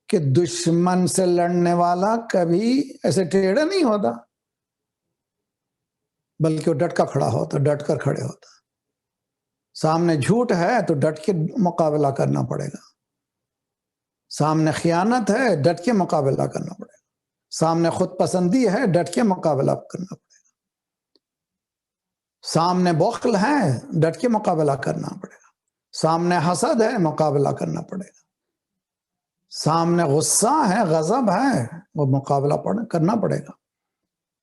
کہ دشمن سے لڑنے والا کبھی ایسے ٹیڑھا نہیں ہوتا، بلکہ وہ ڈٹ کر کھڑا ہوتا، ڈٹ کر کھڑے ہوتا۔ سامنے جھوٹ ہے تو ڈٹ کے مقابلہ کرنا پڑے گا، سامنے خیانت ہے ڈٹ کے مقابلہ کرنا پڑے گا، سامنے خود پسندی ہے ڈٹ کے مقابلہ کرنا پڑے گا، سامنے بخل ہے ڈٹ کے مقابلہ کرنا پڑے گا، سامنے حسد ہے مقابلہ کرنا پڑے گا، سامنے غصہ ہے غضب ہے وہ مقابلہ کرنا پڑے گا،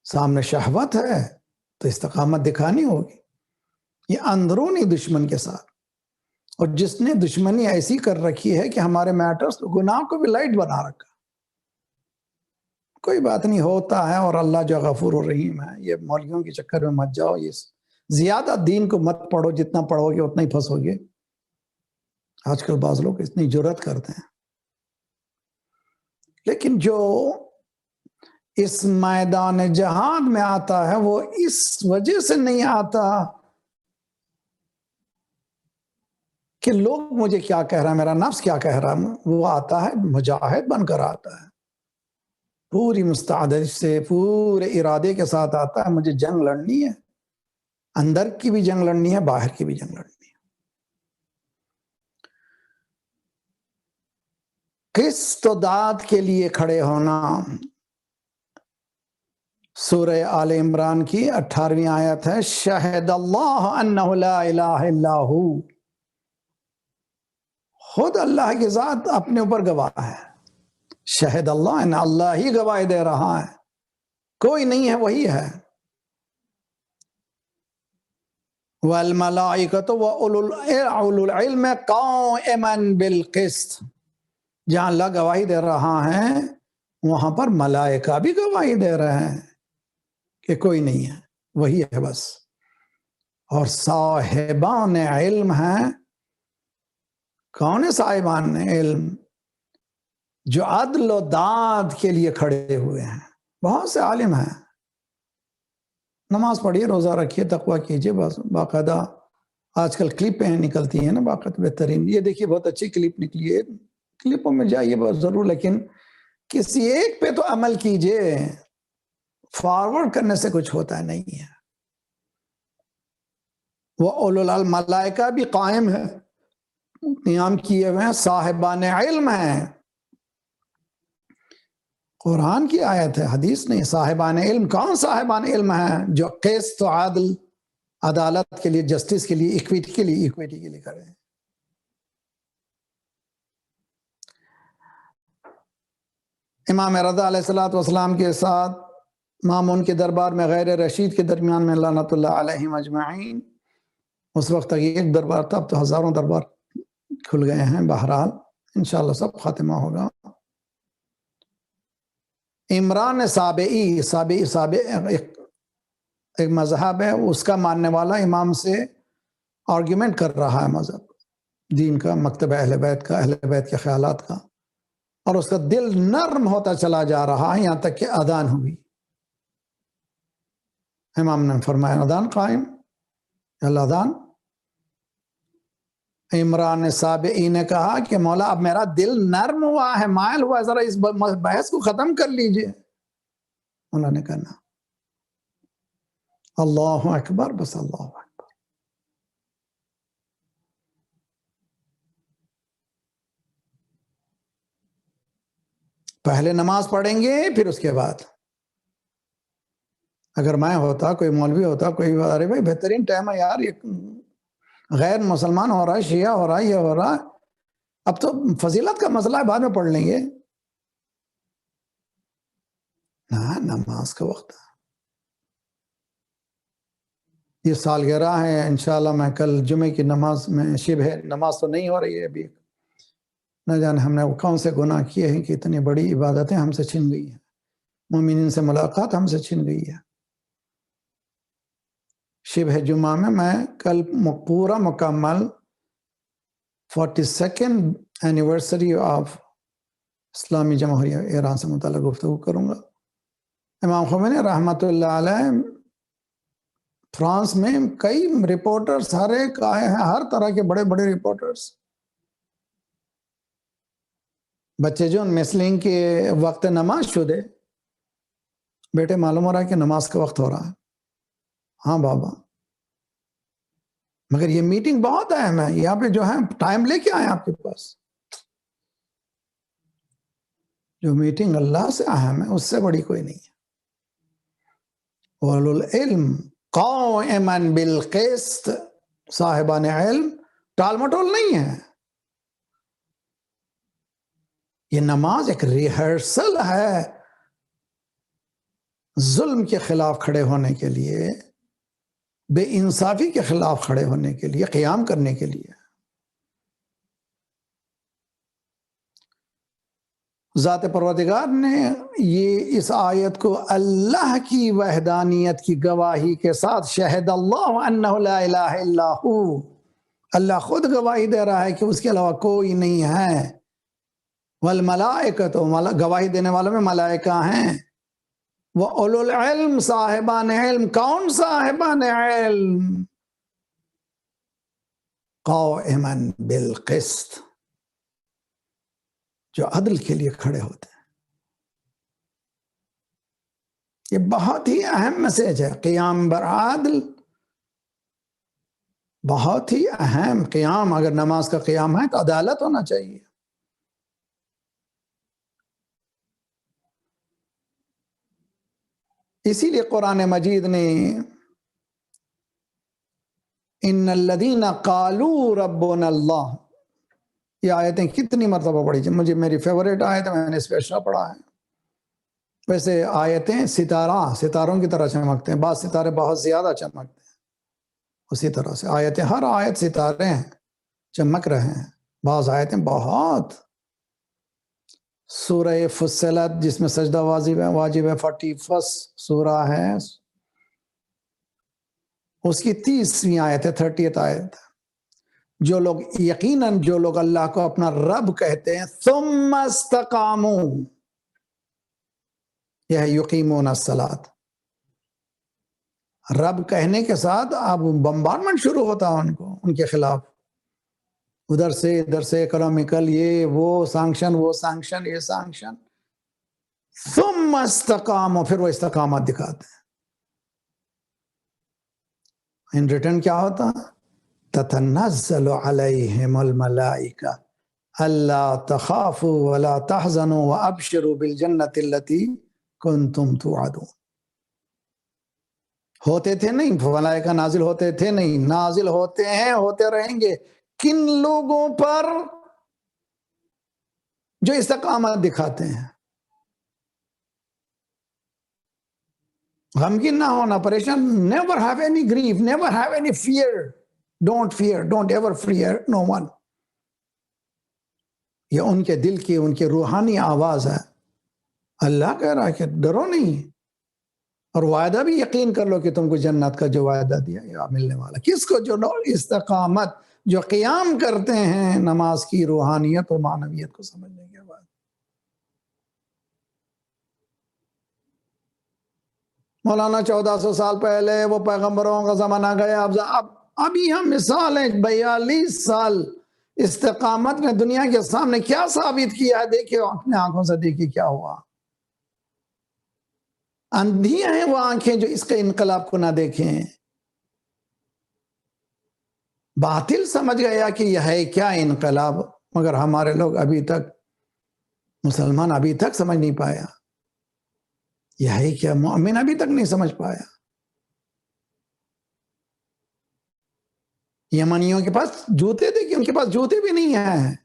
سامنے شہوت ہے تو استقامت دکھانی ہوگی۔ یہ اندرونی دشمن کے ساتھ، اور جس نے دشمنی ایسی کر رکھی ہے کہ ہمارے میٹرز تو گناہ کو بھی لائٹ بنا رکھا، کوئی بات نہیں ہوتا ہے، اور اللہ جو غفور و رحیم ہے، یہ مولویوں کے چکر میں مت جاؤ، یہ زیادہ دین کو مت پڑھو، جتنا پڑھو گے اتنا ہی پھنسو گے۔ آج کل بعض لوگ اتنی جرات کرتے ہیں، لیکن جو اس میدان جہاد میں آتا ہے وہ اس وجہ سے نہیں آتا کہ لوگ مجھے کیا کہہ رہا ہے، میرا نفس کیا کہہ رہا ہے، وہ آتا ہے مجاہد بن کر آتا ہے، پوری مستعد سے پورے ارادے کے ساتھ آتا ہے، مجھے جنگ لڑنی ہے، اندر کی بھی جنگ لڑنی ہے، باہر کی بھی جنگ لڑنی ہے۔ قسط و داد کے لیے کھڑے ہونا، سورہ آل عمران کی 18ویں آیت ہے، شہد اللہ انہ لا الہ الا ہو، خود اللہ کی ذات اپنے اوپر گواہ ہے، شہد اللہ، اللہ ہی گواہی دے رہا ہے، کوئی نہیں ہے، وہی ہے، والملائکۃ واولو العلم قائما بالقسط، جہاں اللہ گواہی دے رہا ہے وہاں پر ملائکہ بھی گواہی دے رہے ہیں کہ کوئی نہیں ہے، وہی ہے بس، اور صاحبان علم ہیں۔ کون ہے صاحبان علم؟ جو عدل و داد کے لیے کھڑے ہوئے ہیں، بہت سے عالم ہیں، نماز پڑھیے، روزہ رکھیے، تقویٰ کیجیے، بس باقاعدہ آج کل کلپیں نکلتی ہیں نا باقاعدہ بہترین، یہ دیکھیے بہت اچھی کلپ نکلی ہے، کلپوں میں جائیے بہت ضرور، لیکن کسی ایک پہ تو عمل کیجیے، فارورڈ کرنے سے کچھ ہوتا نہیں ہے۔ وہ اولو الملائکہ بھی قائم ہے، قیام کیے ہوئے ہیں، صاحبان علم ہیں، قرآن کی آیت ہے، حدیث نہیں۔ صاحبان علم، کون صاحبان علم ہیں؟ جو قسط و عدل، عدالت کے لیے، جسٹس کے لیے، ایکویٹی کے لیے کرے ہیں۔ امام رضا علیہ السلام کے ساتھ مامون کے دربار میں غیر رشید کے درمیان میں لعنت اللہ علیہم اجمعین، اس وقت تک ایک دربار تھا، اب تو ہزاروں دربار کھل گئے ہیں، بہرحال انشاءاللہ سب خاتمہ ہوگا۔ عمران سابعی ایک مذہب ہے، اس کا ماننے والا امام سے آرگیومنٹ کر رہا ہے، مذہب دین کا، مکتب اہل بیت کا، اہل بیت کے خیالات کا، اور اس کا دل نرم ہوتا چلا جا رہا ہے، یہاں تک کہ اذان ہوئی۔ امام نے فرمایا اذان قائم، الاذان۔ عمران سابعی نے کہا کہ مولا اب میرا دل نرم ہوا ہے، مائل ہوا ہے، ذرا اس بحث کو ختم کر لیجئے۔ انہوں نے کہا اللہ اکبر، بس اللہ اکبر۔ پہلے نماز پڑھیں گے پھر اس کے بعد، اگر میں ہوتا، کوئی مولوی ہوتا، کوئی ارے بھائی بہترین ٹائم ہے یار، یہ غیر مسلمان ہو رہا ہے، شیعہ ہو رہا ہے، یہ ہو رہا ہے، اب تو فضیلت کا مسئلہ ہے، بعد میں پڑھ لیں گے۔ نماز کا وقت ہے، یہ سالگرہ ہے، انشاءاللہ میں کل جمعے کی نماز میں شبہ نماز تو نہیں ہو رہی ہے ابھی، نہ جانے ہم نے کون سے گناہ کیے ہیں کہ اتنی بڑی عبادتیں ہم سے چھن گئی ہیں۔ مومنین سے ملاقات ہم سے چھن گئی ہے. شبہ جمعہ میں کل پورا مکمل 42nd اینیورسری آف اسلامی جمہوریہ ایران سے متعلق گفتگو کروں گا. امام خمینی رحمۃ اللہ علیہ فرانس میں کئی رپورٹرز ہر ایک آئے ہیں، ہر طرح کے بڑے بڑے رپورٹرز. بچے جو مسلنگ کے وقت نماز شدے، بیٹے معلوم ہو رہا ہے کہ نماز کا وقت ہو رہا ہے. ہاں بابا، مگر یہ میٹنگ بہت اہم ہے، یہاں پہ جو ہے ٹائم لے کے آئے آپ کے پاس. جو میٹنگ اللہ سے اہم ہے اس سے بڑی کوئی نہیں ہے. اولو العلم قائما بالقسط، صاحبان علم ٹال مٹول نہیں ہے. یہ نماز ایک ریہرسل ہے ظلم کے خلاف کھڑے ہونے کے لیے، بے انصافی کے خلاف کھڑے ہونے کے لیے، قیام کرنے کے لیے. ذات پروردگار نے یہ اس آیت کو اللہ کی وحدانیت کی گواہی کے ساتھ، شہد اللہ انہ لا الہ الا ہو، اللہ خود گواہی دے رہا ہے کہ اس کے علاوہ کوئی نہیں ہے. والملائکۃ، گواہی دینے والوں میں ملائکہ ہیں. وَأُولُو العلم، صاحبان علم. کون صاحبان علم؟ قائما بالقسط، جو عدل کے لیے کھڑے ہوتے ہیں. یہ بہت ہی اہم میسج ہے. قیام برعدل بہت ہی اہم. قیام، اگر نماز کا قیام ہے تو عدالت ہونا چاہیے. اسی لیے قرآن مجید نے ان الذین قالوا ربنا اللہ، یہ آیتیں کتنی مرتبہ پڑھی. مجھے میری فیوریٹ آیت ہے، میں نے اس پہ اشرا پڑھا ہے. ویسے آیتیں ستاروں کی طرح چمکتے ہیں. بعض ستارے بہت زیادہ چمکتے ہیں، اسی طرح سے آیتیں، ہر آیت ستارے ہیں، چمک رہے ہیں. بعض آیتیں بہت. سورہ فصلت جس میں سجدہ واجب ہے 41 سورہ ہے، اس کی 30ویں آیت ہے، 30th آیت. جو لوگ یقیناً جو لوگ اللہ کو اپنا رب کہتے ہیں، ثم استقاموا، یہ ہے یقیمون الصلاۃ. رب کہنے کے ساتھ اب بمبارڈمنٹ شروع ہوتا ہے ان کے خلاف، ادھر سے ادھر سے اکنامیکل، یہ وہ سانکشن، وہ سانکشن، یہ سانکشن. ثم استقاموا، پھر وہ استقامت دکھاتے ہیں. ان ریٹرن کیا ہوتا؟ تتنزل علیہم الملائکہ الا تخافوا ولا تحزنوا وابشروا بالجنۃ التي کنتم توعدون. ہوتے تھے نہیں، ملائکہ نازل ہوتے تھے نہیں، نازل ہوتے ہیں، ہوتے رہیں گے. کن لوگوں پر؟ جو استقامت دکھاتے ہیں. غمگین نہ ہونا، پریشان. Never have any grief, never have any fear. Don't fear, don't ever fear no one. یہ ان کے دل کی، ان کی روحانی آواز ہے. اللہ کہہ رہا ہے کہ ڈرو نہیں، اور وعدہ بھی یقین کر لو کہ تم کو جنت کا جو وعدہ دیا یہ ملنے والا. کس کو؟ جو استقامت، جو قیام کرتے ہیں نماز کی روحانیت اور معنویت کو سمجھنے کے بعد. مولانا 1400 سال پہلے وہ پیغمبروں کا زمانہ گیا. اب یہ مثال ہے 42 سال استقامت نے دنیا کے سامنے کیا ثابت کیا ہے. دیکھیں اپنے آنکھوں سے، دیکھیں کیا ہوا. اندھی ہیں وہ آنکھیں جو اس کے انقلاب کو نہ دیکھیں. باطل سمجھ گیا کہ یہ ہے کیا انقلاب، مگر ہمارے لوگ ابھی تک، مسلمان ابھی تک سمجھ نہیں پایا یہ ہے کیا. مومن ابھی تک نہیں سمجھ پایا. یمنیوں کے پاس جوتے تھے کہ ان کے پاس جوتے بھی نہیں ہیں،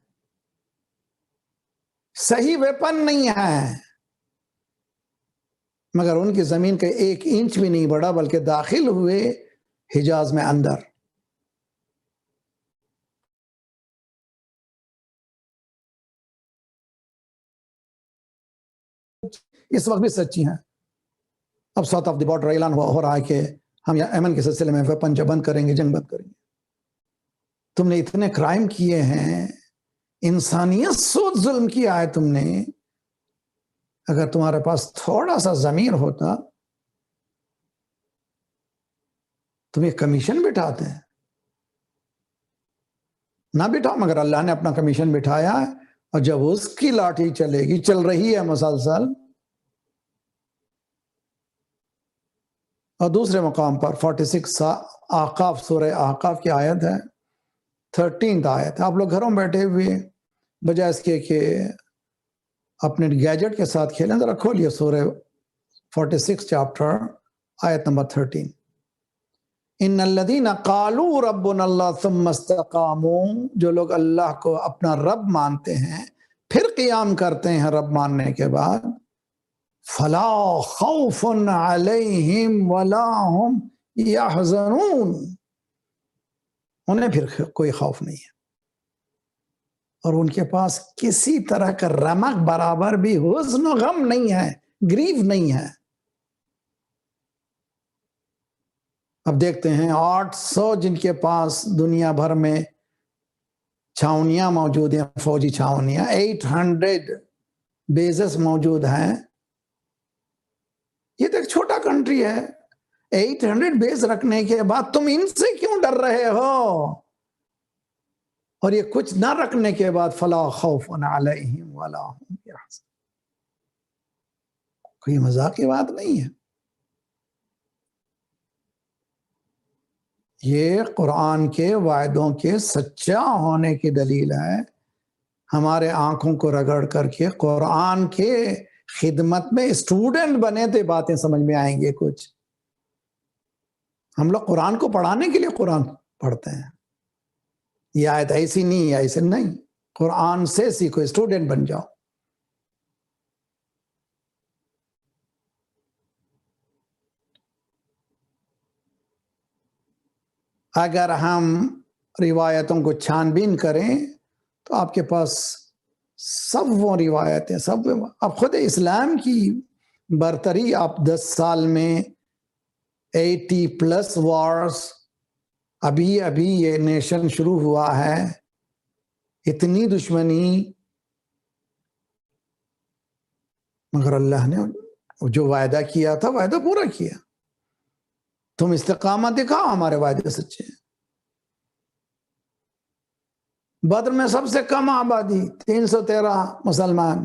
صحیح ویپن نہیں ہے، مگر ان کی زمین کا 1 انچ بھی نہیں بڑھا، بلکہ داخل ہوئے حجاز میں اندر. اس وقت بھی سچی ہیں. اب ساؤتھ آف دی بارڈر اعلان ہو رہا ہے کہ ہم یہاں ایمن کے سلسلے میں ویپن بند کریں گے، جنگ بند کریں گے. تم نے اتنے کرائم کیے ہیں، انسانیت سود ظلم کیا ہے تم نے. اگر تمہارے پاس تھوڑا سا ضمیر ہوتا تم ایک کمیشن بٹھاتے ہیں. نہ بٹھاؤ، مگر اللہ نے اپنا کمیشن بٹھایا ہے، اور جب اس کی لاٹھی چلے گی، چل رہی ہے مسلسل. اور دوسرے مقام پر 46 احقاف، سورہ احقاف کی آیت ہے، 13 آیت. آپ لوگ گھروں بیٹھے ہوئے بجائے اس کے کہ اپنے گیجٹ کے ساتھ کھیلیں، ذرا کھولیے سورہ 46 چیپٹر آیت نمبر 13. ان الذین قالوا ربنا اللہ ثم استقاموا، جو لوگ اللہ کو اپنا رب مانتے ہیں پھر قیام کرتے ہیں رب ماننے کے بعد، فلا خوف علیہم ولا هم یحزنون، انہیں پھر کوئی خوف نہیں ہے اور ان کے پاس کسی طرح کا رمق برابر بھی حزن و غم نہیں ہے، گریف نہیں ہے. اب دیکھتے ہیں 800 جن کے پاس دنیا بھر میں چھاونیاں موجود ہیں، فوجی چھاونیاں، 800 بیسز موجود ہیں. یہ تو ایک چھوٹا کنٹری ہے. 800 بیس رکھنے کے بعد تم ان سے کیوں ڈر رہے ہو؟ اور یہ کچھ نہ رکھنے کے بعد فلا خوف علیہم ولا هم یحزنون، کوئی مذاق کی بات نہیں ہے. یہ قرآن کے وعدوں کے سچا ہونے کی دلیل ہے. ہمارے آنکھوں کو رگڑ کر کے قرآن کے خدمت میں اسٹوڈنٹ بنے تو باتیں سمجھ میں آئیں گے. کچھ ہم لوگ قرآن کو پڑھانے کے لیے قرآن پڑھتے ہیں. یہ آیت ایسی نہیں ہے، ایسے نہیں. قرآن سے سیکھو، اسٹوڈنٹ بن جاؤ. اگر ہم روایتوں کو چھان بین کریں تو آپ کے پاس سب وہ روایتیں، سب اب خود اسلام کی برتری، آپ 10 سال میں 80+ وارز، ابھی یہ نیشن شروع ہوا ہے، اتنی دشمنی، مگر اللہ نے جو وعدہ کیا تھا وعدہ پورا کیا. تم استقامت دکھاؤ، ہمارے وعدے سچے ہیں. بدر میں سب سے کم آبادی 313 مسلمان،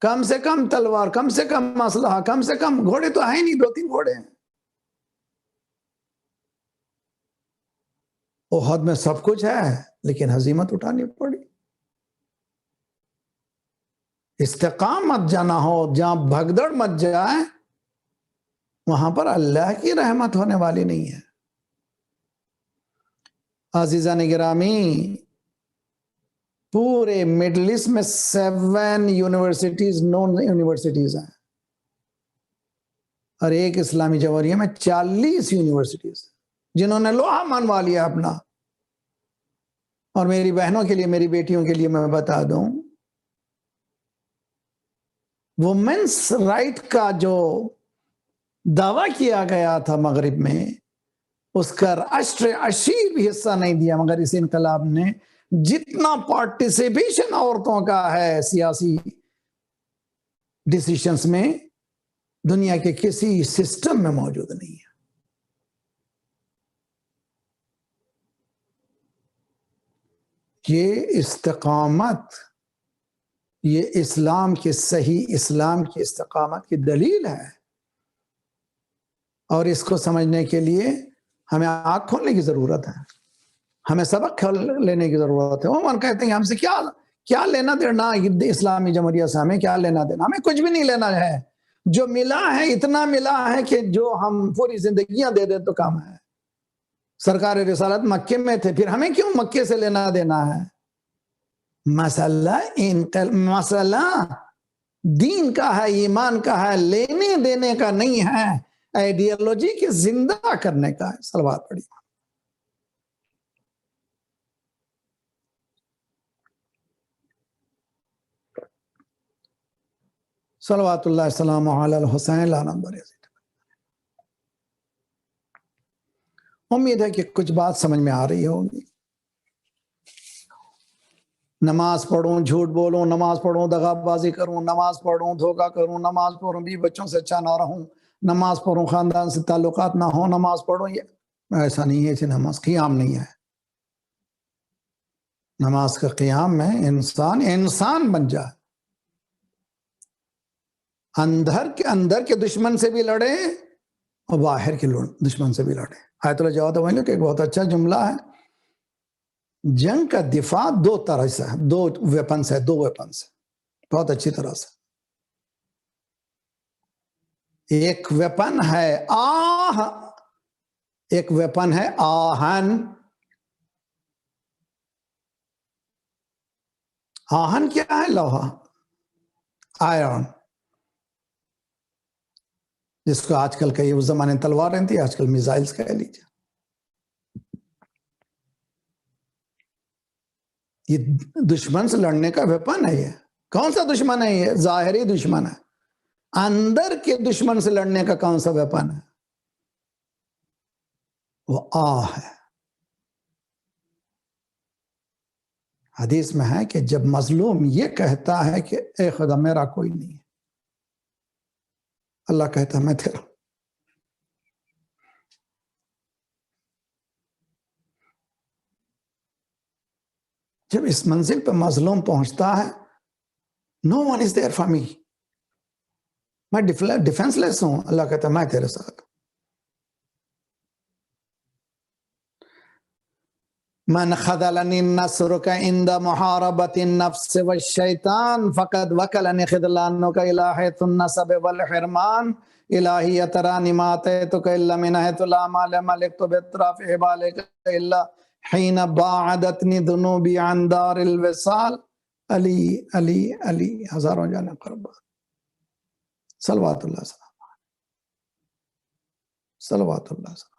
کم سے کم تلوار، کم سے کم اسلحہ، کم سے کم گھوڑے تو ہیں نہیں، 2-3 گھوڑے ہیں. احد میں سب کچھ ہے لیکن ہزیمت اٹھانی پڑی. استقامت جانا ہو، جہاں بھگدڑ مت جائے، وہاں پر اللہ کی رحمت ہونے والی نہیں ہے. عزیزان گرامی، پورے مڈل ایسٹ میں 7 یونیورسٹیز نون یونیورسٹیز ہیں، اور ایک اسلامی جمہوریہ میں 40 یونیورسٹیز جنہوں نے لوہا منوا لیا اپنا. اور میری بہنوں کے لیے، میری بیٹیوں کے لیے میں بتا دوں، وومنس رائٹ کا جو دعویٰ کیا گیا تھا مغرب میں، اس کا اشیر بھی حصہ نہیں دیا، مگر اس انقلاب نے جتنا پارٹیسپیشن عورتوں کا ہے سیاسی ڈیسیشنز میں، دنیا کے کسی سسٹم میں موجود نہیں ہے. یہ استقامت، یہ اسلام کے صحیح اسلام کی استقامت کی دلیل ہے. اور اس کو سمجھنے کے لیے ہمیں آنکھ کھولنے کی ضرورت ہے، ہمیں سبق لینے کی ضرورت ہے. عموماً کہتے ہیں ہم سے کیا لینا دینا اسلامی جمہوریہ سے، ہمیں کیا لینا دینا، ہمیں کچھ بھی نہیں لینا ہے. جو ملا ہے اتنا ملا ہے کہ جو ہم پوری زندگیاں دے دیں تو کام ہے. سرکار رسالت مکے میں تھے، پھر ہمیں کیوں مکے سے لینا دینا ہے؟ مسئلہ دین کا ہے، ایمان کا ہے، لینے دینے کا نہیں ہے، آئیڈیالوجی کے زندہ کرنے کا ہے. صلوات پڑھی. صلوات اللہ السلام علی الحسین لا نمبر یزید۔ امید ہے کہ کچھ بات سمجھ میں آ رہی ہوگی۔ نماز پڑھوں، جھوٹ بولوں، نماز پڑھوں، دغا بازی کروں، نماز پڑھوں، دھوکہ کروں، نماز پڑھوں، بھی بچوں سے اچھا نہ رہوں، نماز پڑھوں، خاندان سے تعلقات نہ ہوں، نماز پڑھوں، یہ ایسا نہیں ہے۔ اسے نماز قیام نہیں ہے۔ نماز کا قیام میں انسان بن جائے، اندر کے دشمن سے بھی لڑے اور باہر کے دشمن سے بھی لڑے۔ آیت اللہ جواد کہ ایک بہت اچھا جملہ ہے، جنگ کا دفاع دو طرح سے ہے، دو ویپنز ہے بہت اچھی طرح سے۔ ایک ویپن ہے ایک ویپن ہے آہن۔ آہن کیا ہے؟ لوہا، آئرن، جس کو آج کل کئی، اس زمانے تلواریں تھی، آج کل میزائلز کہہ لیجیے۔ یہ دشمن سے لڑنے کا ویپن ہے۔ یہ کون سا دشمن ہے؟ یہ ظاہری دشمن ہے۔ اندر کے دشمن سے لڑنے کا کون سا ویپن ہے؟ وہ ہے۔ حدیث میں ہے کہ جب مظلوم یہ کہتا ہے کہ اے خدا میرا کوئی نہیں ہے، اللہ کہتا ہے میں تیرا۔ جب اس منزل پہ مظلوم پہنچتا ہے، no one is there for me, میں ڈیفنس لیس ہوں، اللہ کہتا ہے میں تیرے ساتھ۔ من خذلنی نصرک عند محاربت النفس والشیطان فقد وکلنی خذلانک الی حیث النسب والحرمان الہی ترانی ما اتیتک الا من حیث لا مال ملکت باطراف حبالک الا حین باعدتنی ذنوبی عن دار الوصال۔ علی علی علی، ہزاروں جانے قربان، صلوات اللہ سلام، صلوات اللہ سلام۔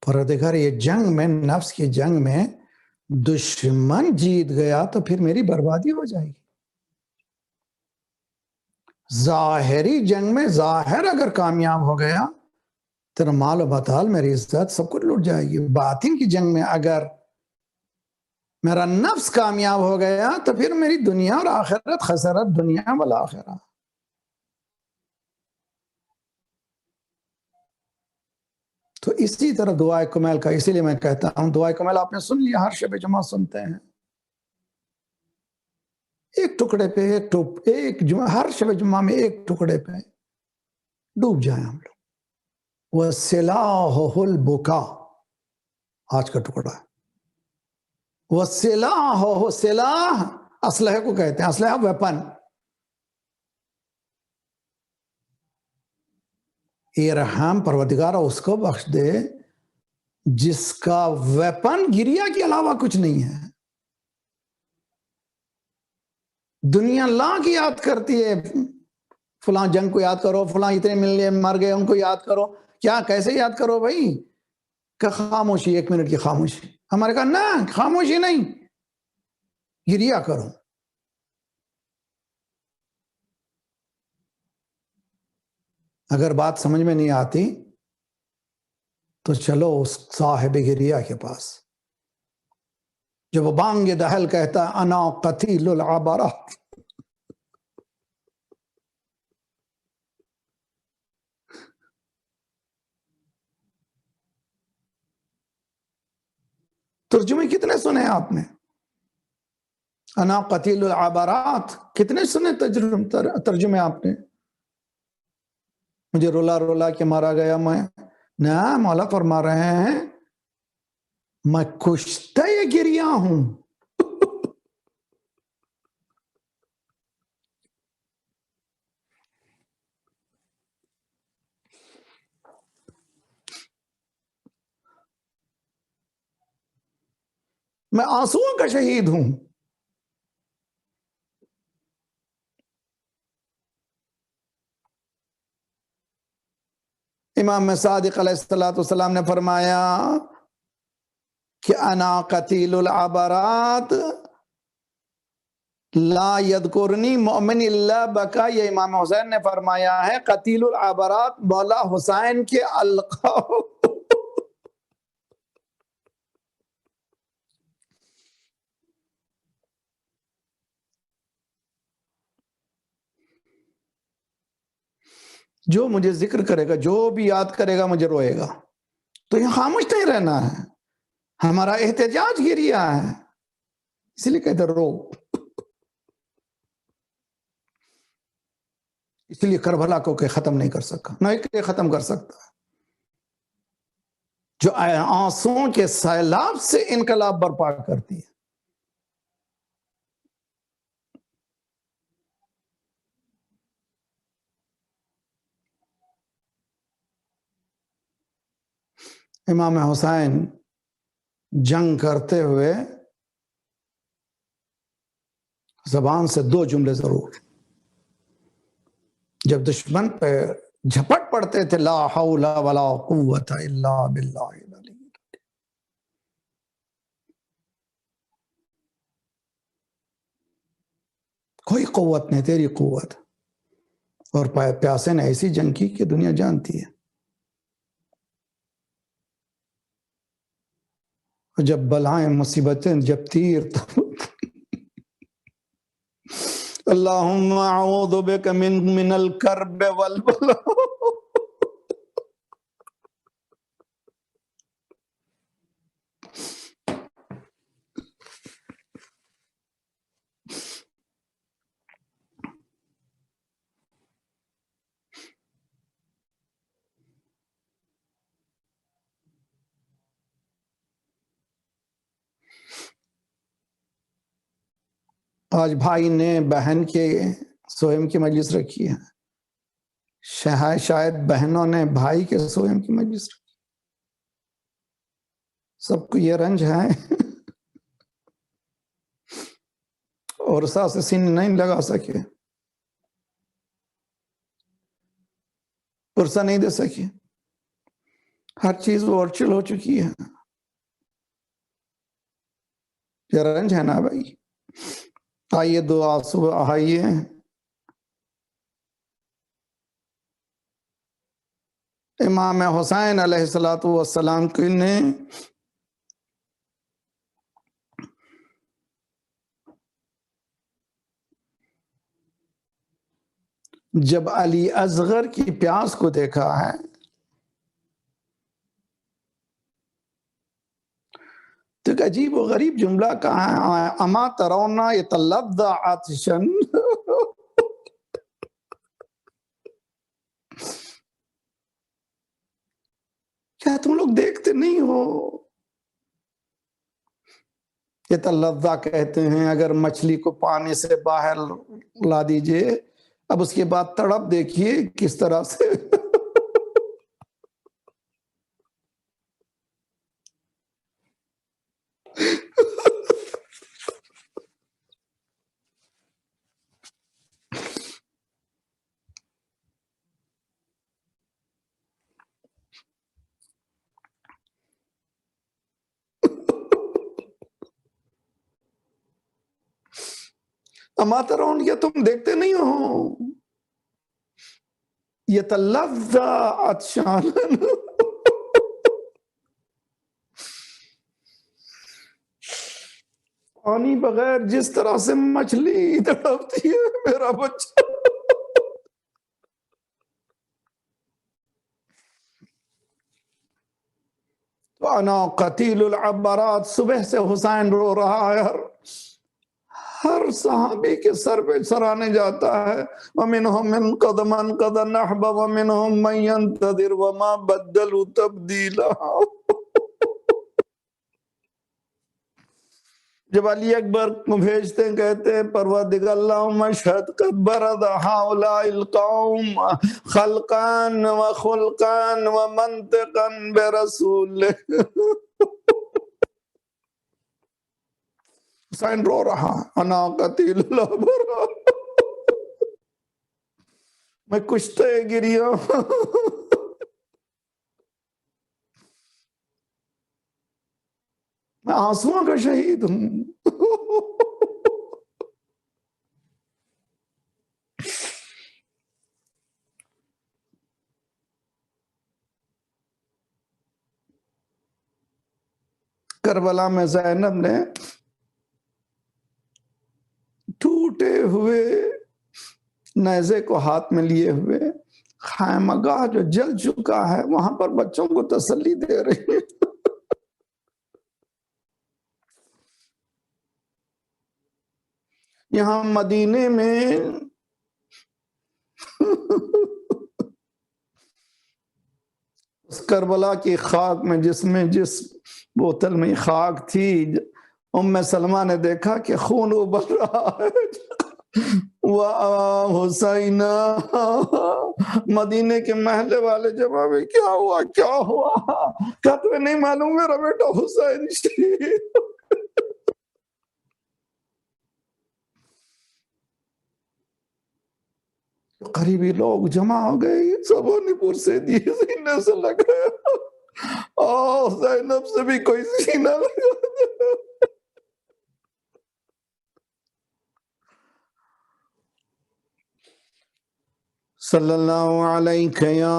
پروردگار یہ جنگ میں، نفس کی جنگ میں دشمن جیت گیا تو پھر میری بربادی ہو جائے گی۔ ظاہری جنگ میں ظاہر اگر کامیاب ہو گیا، تیرا مال و بطال، میری عزت، سب کچھ لوٹ جائے گی۔ باطن کی جنگ میں اگر میرا نفس کامیاب ہو گیا تو پھر میری دنیا اور آخرت، خسرت دنیا والآخرہ۔ تو اسی طرح دعائے کمیل کا، اسی لیے میں کہتا ہوں دعائے کمیل آپ نے سن لیا، ہر شب جمعہ سنتے ہیں، ایک ٹکڑے پہ ایک جمعہ، ہر شب جمعہ میں ایک ٹکڑے پہ ڈوب جائیں ہم لوگ۔ وَسِلَاهُ الْبُكَاءُ، آج کا ٹکڑا ہے۔ وَسِلَاهُ، سلاح اسلحے کو کہتے ہیں، اسلحہ ویپن۔ ارحم پروردگارہ اس کو بخش دے جس کا ویپن گریا کے علاوہ کچھ نہیں ہے۔ دنیا لاکھ یاد کرتی ہے، فلاں جنگ کو یاد کرو، فلاں اتنے مر گئے ان کو یاد کرو۔ کیا کیسے یاد کرو بھائی؟ کہ خاموشی، 1 منٹ کی خاموشی۔ ہمارے کہا نا، خاموشی نہیں، گریا کرو۔ اگر بات سمجھ میں نہیں آتی تو چلو اس صاحب گریا کے پاس، جب وہ بانگ دہل کہتا ہے انا قتیل العبرات، ترجمے کتنے سنے آپ نے؟ انا قتیل العبرات کتنے سنے ترجمے آپ نے؟ مجھے رولا رولا کے مارا گیا میں، نہ، مولا فرما رہے ہیں میں کشتہ گریا ہوں۔ میں آنسوؤں کا شہید ہوں۔ امام صادق علیہ السلام نے فرمایا کہ انا قتیل العبرات، لا یذکرنی مؤمن الا بکا، یہ امام حسین نے فرمایا ہے قتیل العبرات مولا حسین کے القاب۔ جو مجھے ذکر کرے گا، جو بھی یاد کرے گا مجھے روئے گا، تو یہ خاموش نہیں رہنا ہے، ہمارا احتجاج گریا ہے، اس لیے کہتے رو۔ اس لیے کربلا کو کہ ختم نہیں کر سکا، نہ کہ ختم کر سکتا، جو آنسوؤں کے سیلاب سے انقلاب برپا کرتی ہے۔ امام حسین جنگ کرتے ہوئے زبان سے 2 جملے ضرور، جب دشمن پہ جھپٹ پڑتے تھے، لا حول ولا قوت الا باللہ العلی، کوئی قوت نہیں تیری قوت، اور پیاسے نے ایسی جنگ کی کہ دنیا جانتی ہے۔ جب بلائیں مصیبتیں، جب تیر، اللہم اعوذ بک من الکرب والبلا۔ آج بھائی نے بہن کے سوہم کی مجلس رکھی ہے، شاید بہنوں نے بھائی کے سوہم کی مجلس رکھی، سب کو یہ رنج ہے اور ساس سین نہیں لگا سکے، پرسہ نہیں دے سکے، ہر چیز ورچل ہو چکی ہے، یہ رنج ہے نا بھائی۔ آئیے دعا صبح آئیے، امام حسین علیہ السلام کی نے جب علی اصغر کی پیاس کو دیکھا ہے تو ایک عجیب و غریب جملہ کہا ہے، اما ترونا یتلظى عطشا، کیا تم لوگ دیکھتے نہیں ہو؟ یتلظى کہتے ہیں اگر مچھلی کو پانی سے باہر لا دیجئے، اب اس کے بعد تڑپ دیکھیے کس طرح سے اما ترون، کیا تم دیکھتے نہیں ہو؟ یتلظى عطشان، پانی بغیر جس طرح سے مچھلی تڑپتی ہے میرا بچہ، تو انا قتیل العبرات، صبح سے حسین رو رہا ہے، ہر صحابی کے سر پہ سرانے جاتا ہے، وَمِنْهُمْ مِنْ قَدْ مَنْ قَدْ نَحْبَ وَمِنْهُمْ مَنْ يَنْتَظِرُ وَمَا بَدَّلُوا تَبْدِيلًا۔ جب علی اکبر کو بھیجتے ہیں کہتے ہیں پروردگار اللہم اشہد قد برد ہؤلاء القوم خلقان و خلقان و منطقان برسول۔ حسین رو رہا، انا قتیل الابرار، میں کشتے گریا، میں آنسوؤں کا شہید ہوں۔ کربلا میں زینب نے ٹوٹے ہوئے نیزے کو ہاتھ میں لیے ہوئے خیمہ گاہ جو جل چکا ہے وہاں پر بچوں کو تسلی دے رہی ہے. یہاں مدینے میں اس کربلا کی خاک میں جس بوتل میں خاک تھی ام سلمہ نے دیکھا کہ خون ابل رہا ہے. حسین مدینے کے محلے والے جمع میں کیا ہوا کیا تمہیں نہیں معلوم میرا بیٹا حسین شہید. قریبی لوگ جمع ہو گئے سبونی پور سے سینے سے لگایا زینب سے بھی کوئی سینہ لگا. صلی اللہ علیہ یا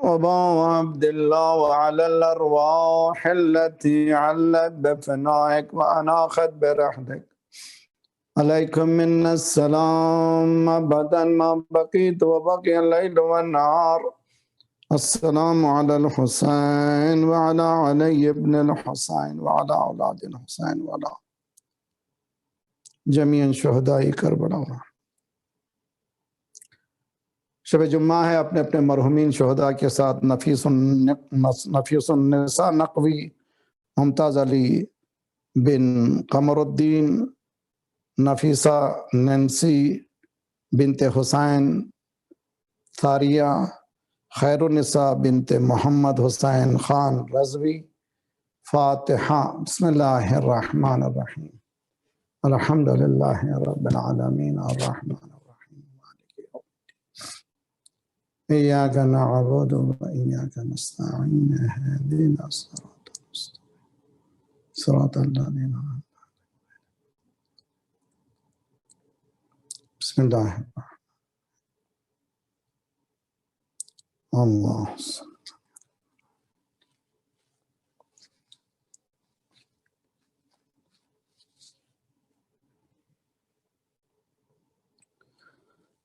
ابا عبداللہ وعلی الارواح التي علت بفنائک واناخت برحدک علیکم من السلام ابدا ما بقیت وبقی اللیل والنہار. السلام علی الحسین وعلی علی ابن الحسین وعلی اولاد الحسین وعلی جمیع شہداء کربلا. شب جمعہ ہے. اپنے اپنے مرحومین شہداء کے ساتھ نفیس النساء نقوی ممتاز علی بن قمر الدین، نفیسہ نینسی بنت حسین ثاریہ، خیر النساء بنت محمد حسین خان رضوی. فاتحہ. بسم اللہ الرحمن الرحیم. الحمد للہ رب العالمین الرحمن الرحیم مالک یوم الدین ایاک نعبد و ایاک نستعین اهدنا الصراط المستقیم صراط الذین انعمت بسم اللہ الرحمن اللہ صلی.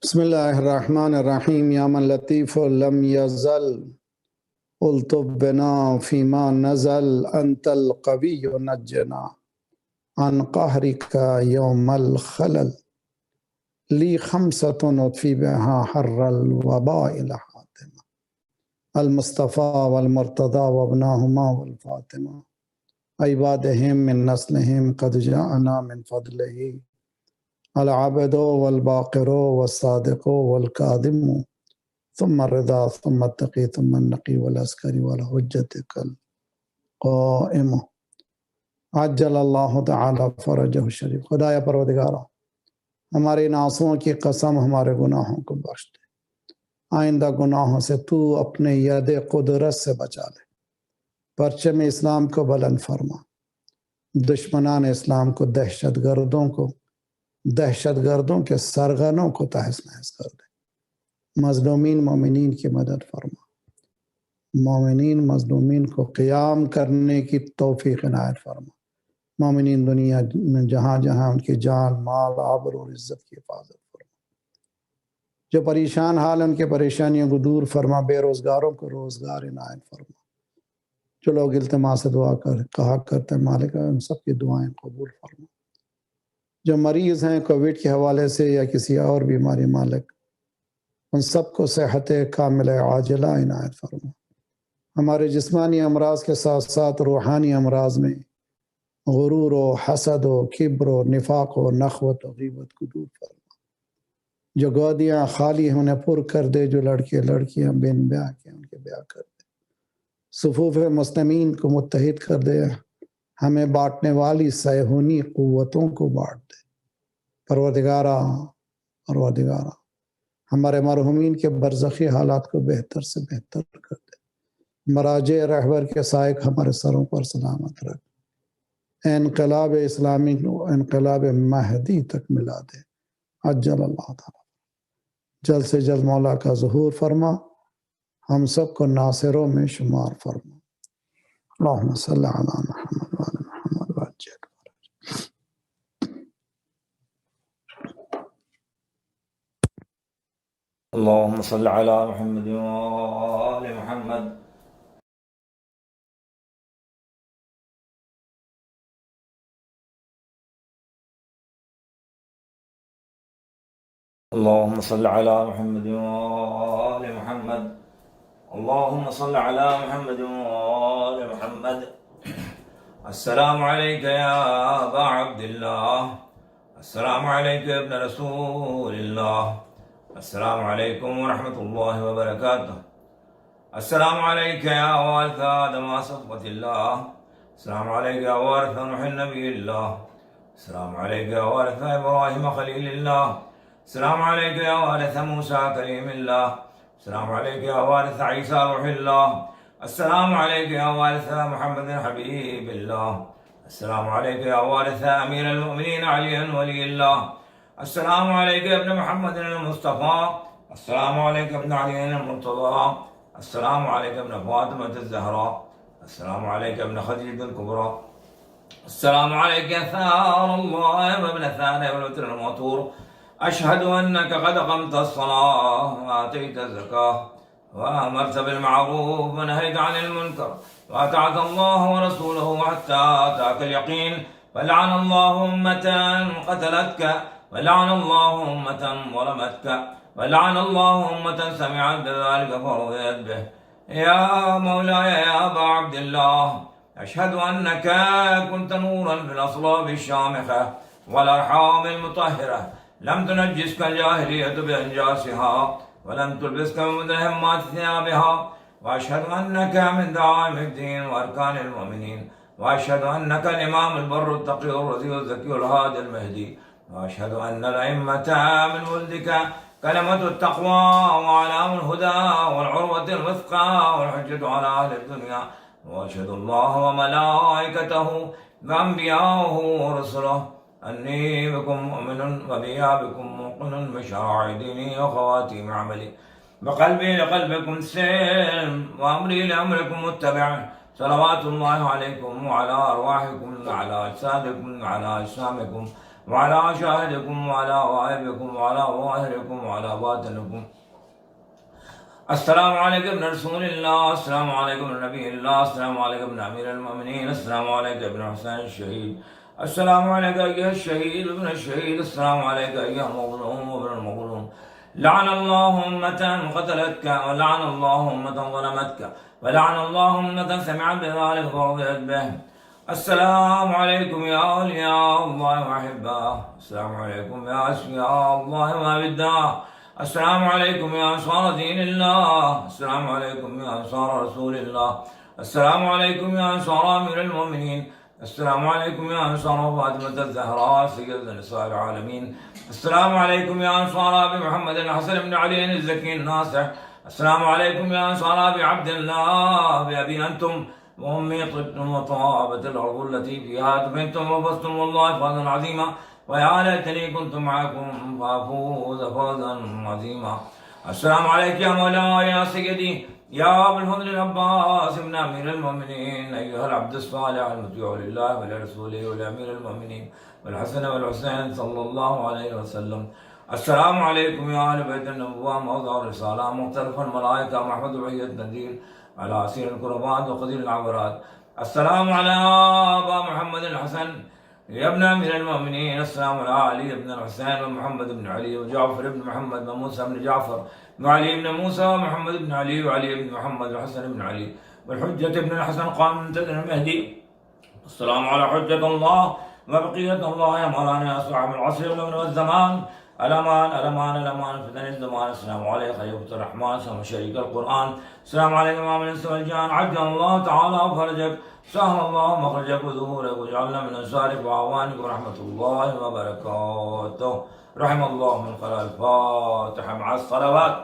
بسم اللہ الرحمن الرحیم. یا من لطیف لم یزل الطف بنا فیما نزل انت القوی نجنا عن قہرک یوم الخلل لی خمسۃ اطفی بہا حر الوباء الحاتمہ المصطفیٰ والمرتضیٰ وابناہما والفاطمہ عبادہم من نسلہم قد جاءنا من فضلہ العبد والباقر والصادق والکاظم ثم الرضا ثم التقی ثم النقی والعسکری والحجت القائم عجل اللہ تعالی فرجہ الشریف. خدایا پروردگارہ ہمارے ان آنسوؤں کی قسم ہمارے گناہوں کو بخش دے. آئندہ گناہوں سے تو اپنے ید قدرت سے بچا لے. پرچم اسلام کو بلند فرما. دشمنان اسلام کو دہشت گردوں کے سرغنوں کو تہس نہس کر دے. مظلومین مومنین کی مدد فرما. مومنین مظلومین کو قیام کرنے کی توفیق عنایت فرما. مومنین دنیا میں جہاں جہاں ان کی جان مال آبرو اور عزت کی حفاظت فرما. جو پریشان حال ان کے پریشانیوں کو دور فرما. بے روزگاروں کو روزگار عنایت فرما. جو لوگ التماس دعا کہا کرتے ہیں مالک ان سب کی دعائیں قبول فرما. جو مریض ہیں کووڈ کے حوالے سے یا کسی اور بیماری مالک ان سب کو صحت کامل عاجلہ عنایت فرما. ہمارے جسمانی امراض کے ساتھ ساتھ روحانی امراض میں غرور و حسد و کبر و نفاق و نخوت و غیبت کو دور فرما. جو گودیاں خالی ہیں انہیں پر کر دے. جو لڑکے لڑکیاں بن بیاہ کے ان کے بیاہ کر دے. صفوف مسلمین کو متحد کر دے. ہمیں بانٹنے والی صہیونی قوتوں کو بانٹ دے. پروردگارہ ہمارے مرحومین کے برزخی حالات کو بہتر سے بہتر کر دے. مراجع رہبر کے سائق ہمارے سروں پر سلامت رکھ. انقلاب اسلامی کو انقلاب مہدی تک ملا دے. عجل اللہ تعالی. جلد سے جلد مولا کا ظہور فرما. ہم سب کو ناصروں میں شمار فرما. اللہم صلی علی محمد. اللهم صل على محمد وآل محمد. اللهم صل على محمد وآل محمد. اللهم صل على محمد وآل محمد. السلام عليك يا أبا عبد الله. السلام عليك يا ابن رسول الله. السلام عليكم ورحمة الله وبركاته. السلام عليك يا وارث آدم صفوة الله. السلام عليك يا وارث نوح نبي الله. السلام عليك يا وارث إبراهيم خليل الله. السلام عليك يا وارث موسى كريم الله. السلام عليك يا وارث عيسى روح الله. السلام عليك يا وارث محمد حبيب الله. السلام عليك يا وارث أمير المؤمنين علي ولي الله. السلام عليك يا ابن محمد المصطفى. السلام عليك يا ابن علي المرتضى. السلام عليك يا ابن فاطمة الزهراء. السلام عليك يا ابن خديجة الكبرى. السلام عليك يا ثار الله وابن ثاني والوتر الموتور. أشهد أنك قد قمت الصلاة وآتيت الزكاة وأمرت بالمعروف ونهيت عن المنكر وأطعت الله ورسوله حتى أتاك اليقين. فلعن الله أمة قتلتك ولعن الله أمة ظلمتك ولعن الله أمة سمعت بذلك فرضيت به. يا مولاي يا أبا عبد الله، أشهد أنك كنت نورا في الأصلاب الشامخة والأرحام المطهرة، لم تنجسك الجاهلية بأنجاسها ولم تلبسك بمدهمات ثيابها. وأشهد أنك من دعائم الدين وأركان المؤمنين. وأشهد أنك الإمام البر التقي الرزي الزكي الهادي المهدي. وأشهد أن الأئمة من ولدك كلمة التقوى وعلام الهدى والعروة الوثقى والحجة على أهل الدنيا. وأشهد الله وملائكته وأنبياءه ورسله أني بكم مؤمن وبيا بكم موقن بشرائع ديني وخواتيم عملي. بقلبي لقلبكم سلم وأمري لأمركم متبع. صلوات الله عليكم وعلى أرواحكم وعلى أجسادكم وعلى أجسامكم وعلى شاهدكم وعلى غائبكم وعلى ظاهركم وعلى باطنكم. السلام عليكم ابن رسول الله. السلام عليكم ابن نبي الله. السلام عليكم ابن أمير المؤمنين. السلام عليكم ابن حسين الشهيد. السلام عليك أيها الشهيد ابن الشهيد. السلام عليك أيها المظلوم وابن المظلوم. لعن الله أمة قتلتك ولعن الله أمة ظلمتك ولعن الله أمة سمعت بذلك فرضيت به. السلام عليكم يا أولياء الله وأحباه. السلام عليكم يا أسفياء الله وأبداه. السلام عليكم يا أنصار دين الله. السلام عليكم يا أنصار رسول الله. السلام عليكم يا أنصار أمير المؤمنين. السلام عليكم يا أنصار فاطمة الزهراء سيدة نساء العالمين. السلام عليكم يا أنصار أبي محمد الحسن بن علي الزكي الناصح. السلام عليكم يا أنصار أبي عبد الله بأبي أنتم وأمي طبتم وطابت الأرض التي فيها دفنتم وفزتم والله فوزا عظيما. ويا ليتني كنت معكم فأفوز فوزا عظيما. السلام عليك يا مولاي يا سيدي يا أبا الفضل العباس بن أمير المؤمنين أيها العبد الصالح المطيع لله ولرسوله ولأمير المؤمنين والحسن والحسين صلى الله عليه وسلم. السلام عليكم يا أهل بيت النبوة موضع الرسالة مختلف الملائكة محمد وحي التنزيل على أسير الكربات وقدير العبرات. السلام على أبا محمد الحسن يا ابن أمير المؤمنين. السلام على علي بن الحسين ومحمد بن علي وجعفر بن محمد وموسى بن جعفر وعلي بن موسى ومحمد بن علي وعلي بن محمد والحسن بن علي والحجة بن الحسن قام من المهدي. السلام على حجة الله وبقية الله يا مولانا يا صاحب العصر والزمان. الأمان الأمان الأمان فتن الزمان. السلام عليك خليفة الرحمن سلام شريك القرآن. السلام عليكم إمام الإنس والجان. عجل الله تعالى فرجك سهل الله مخرجك وظهورك وجعلنا من أنصارك وأعوانك ورحمة الله وبركاته. رحم الله من قرأ الفاتحة مع الصلوات.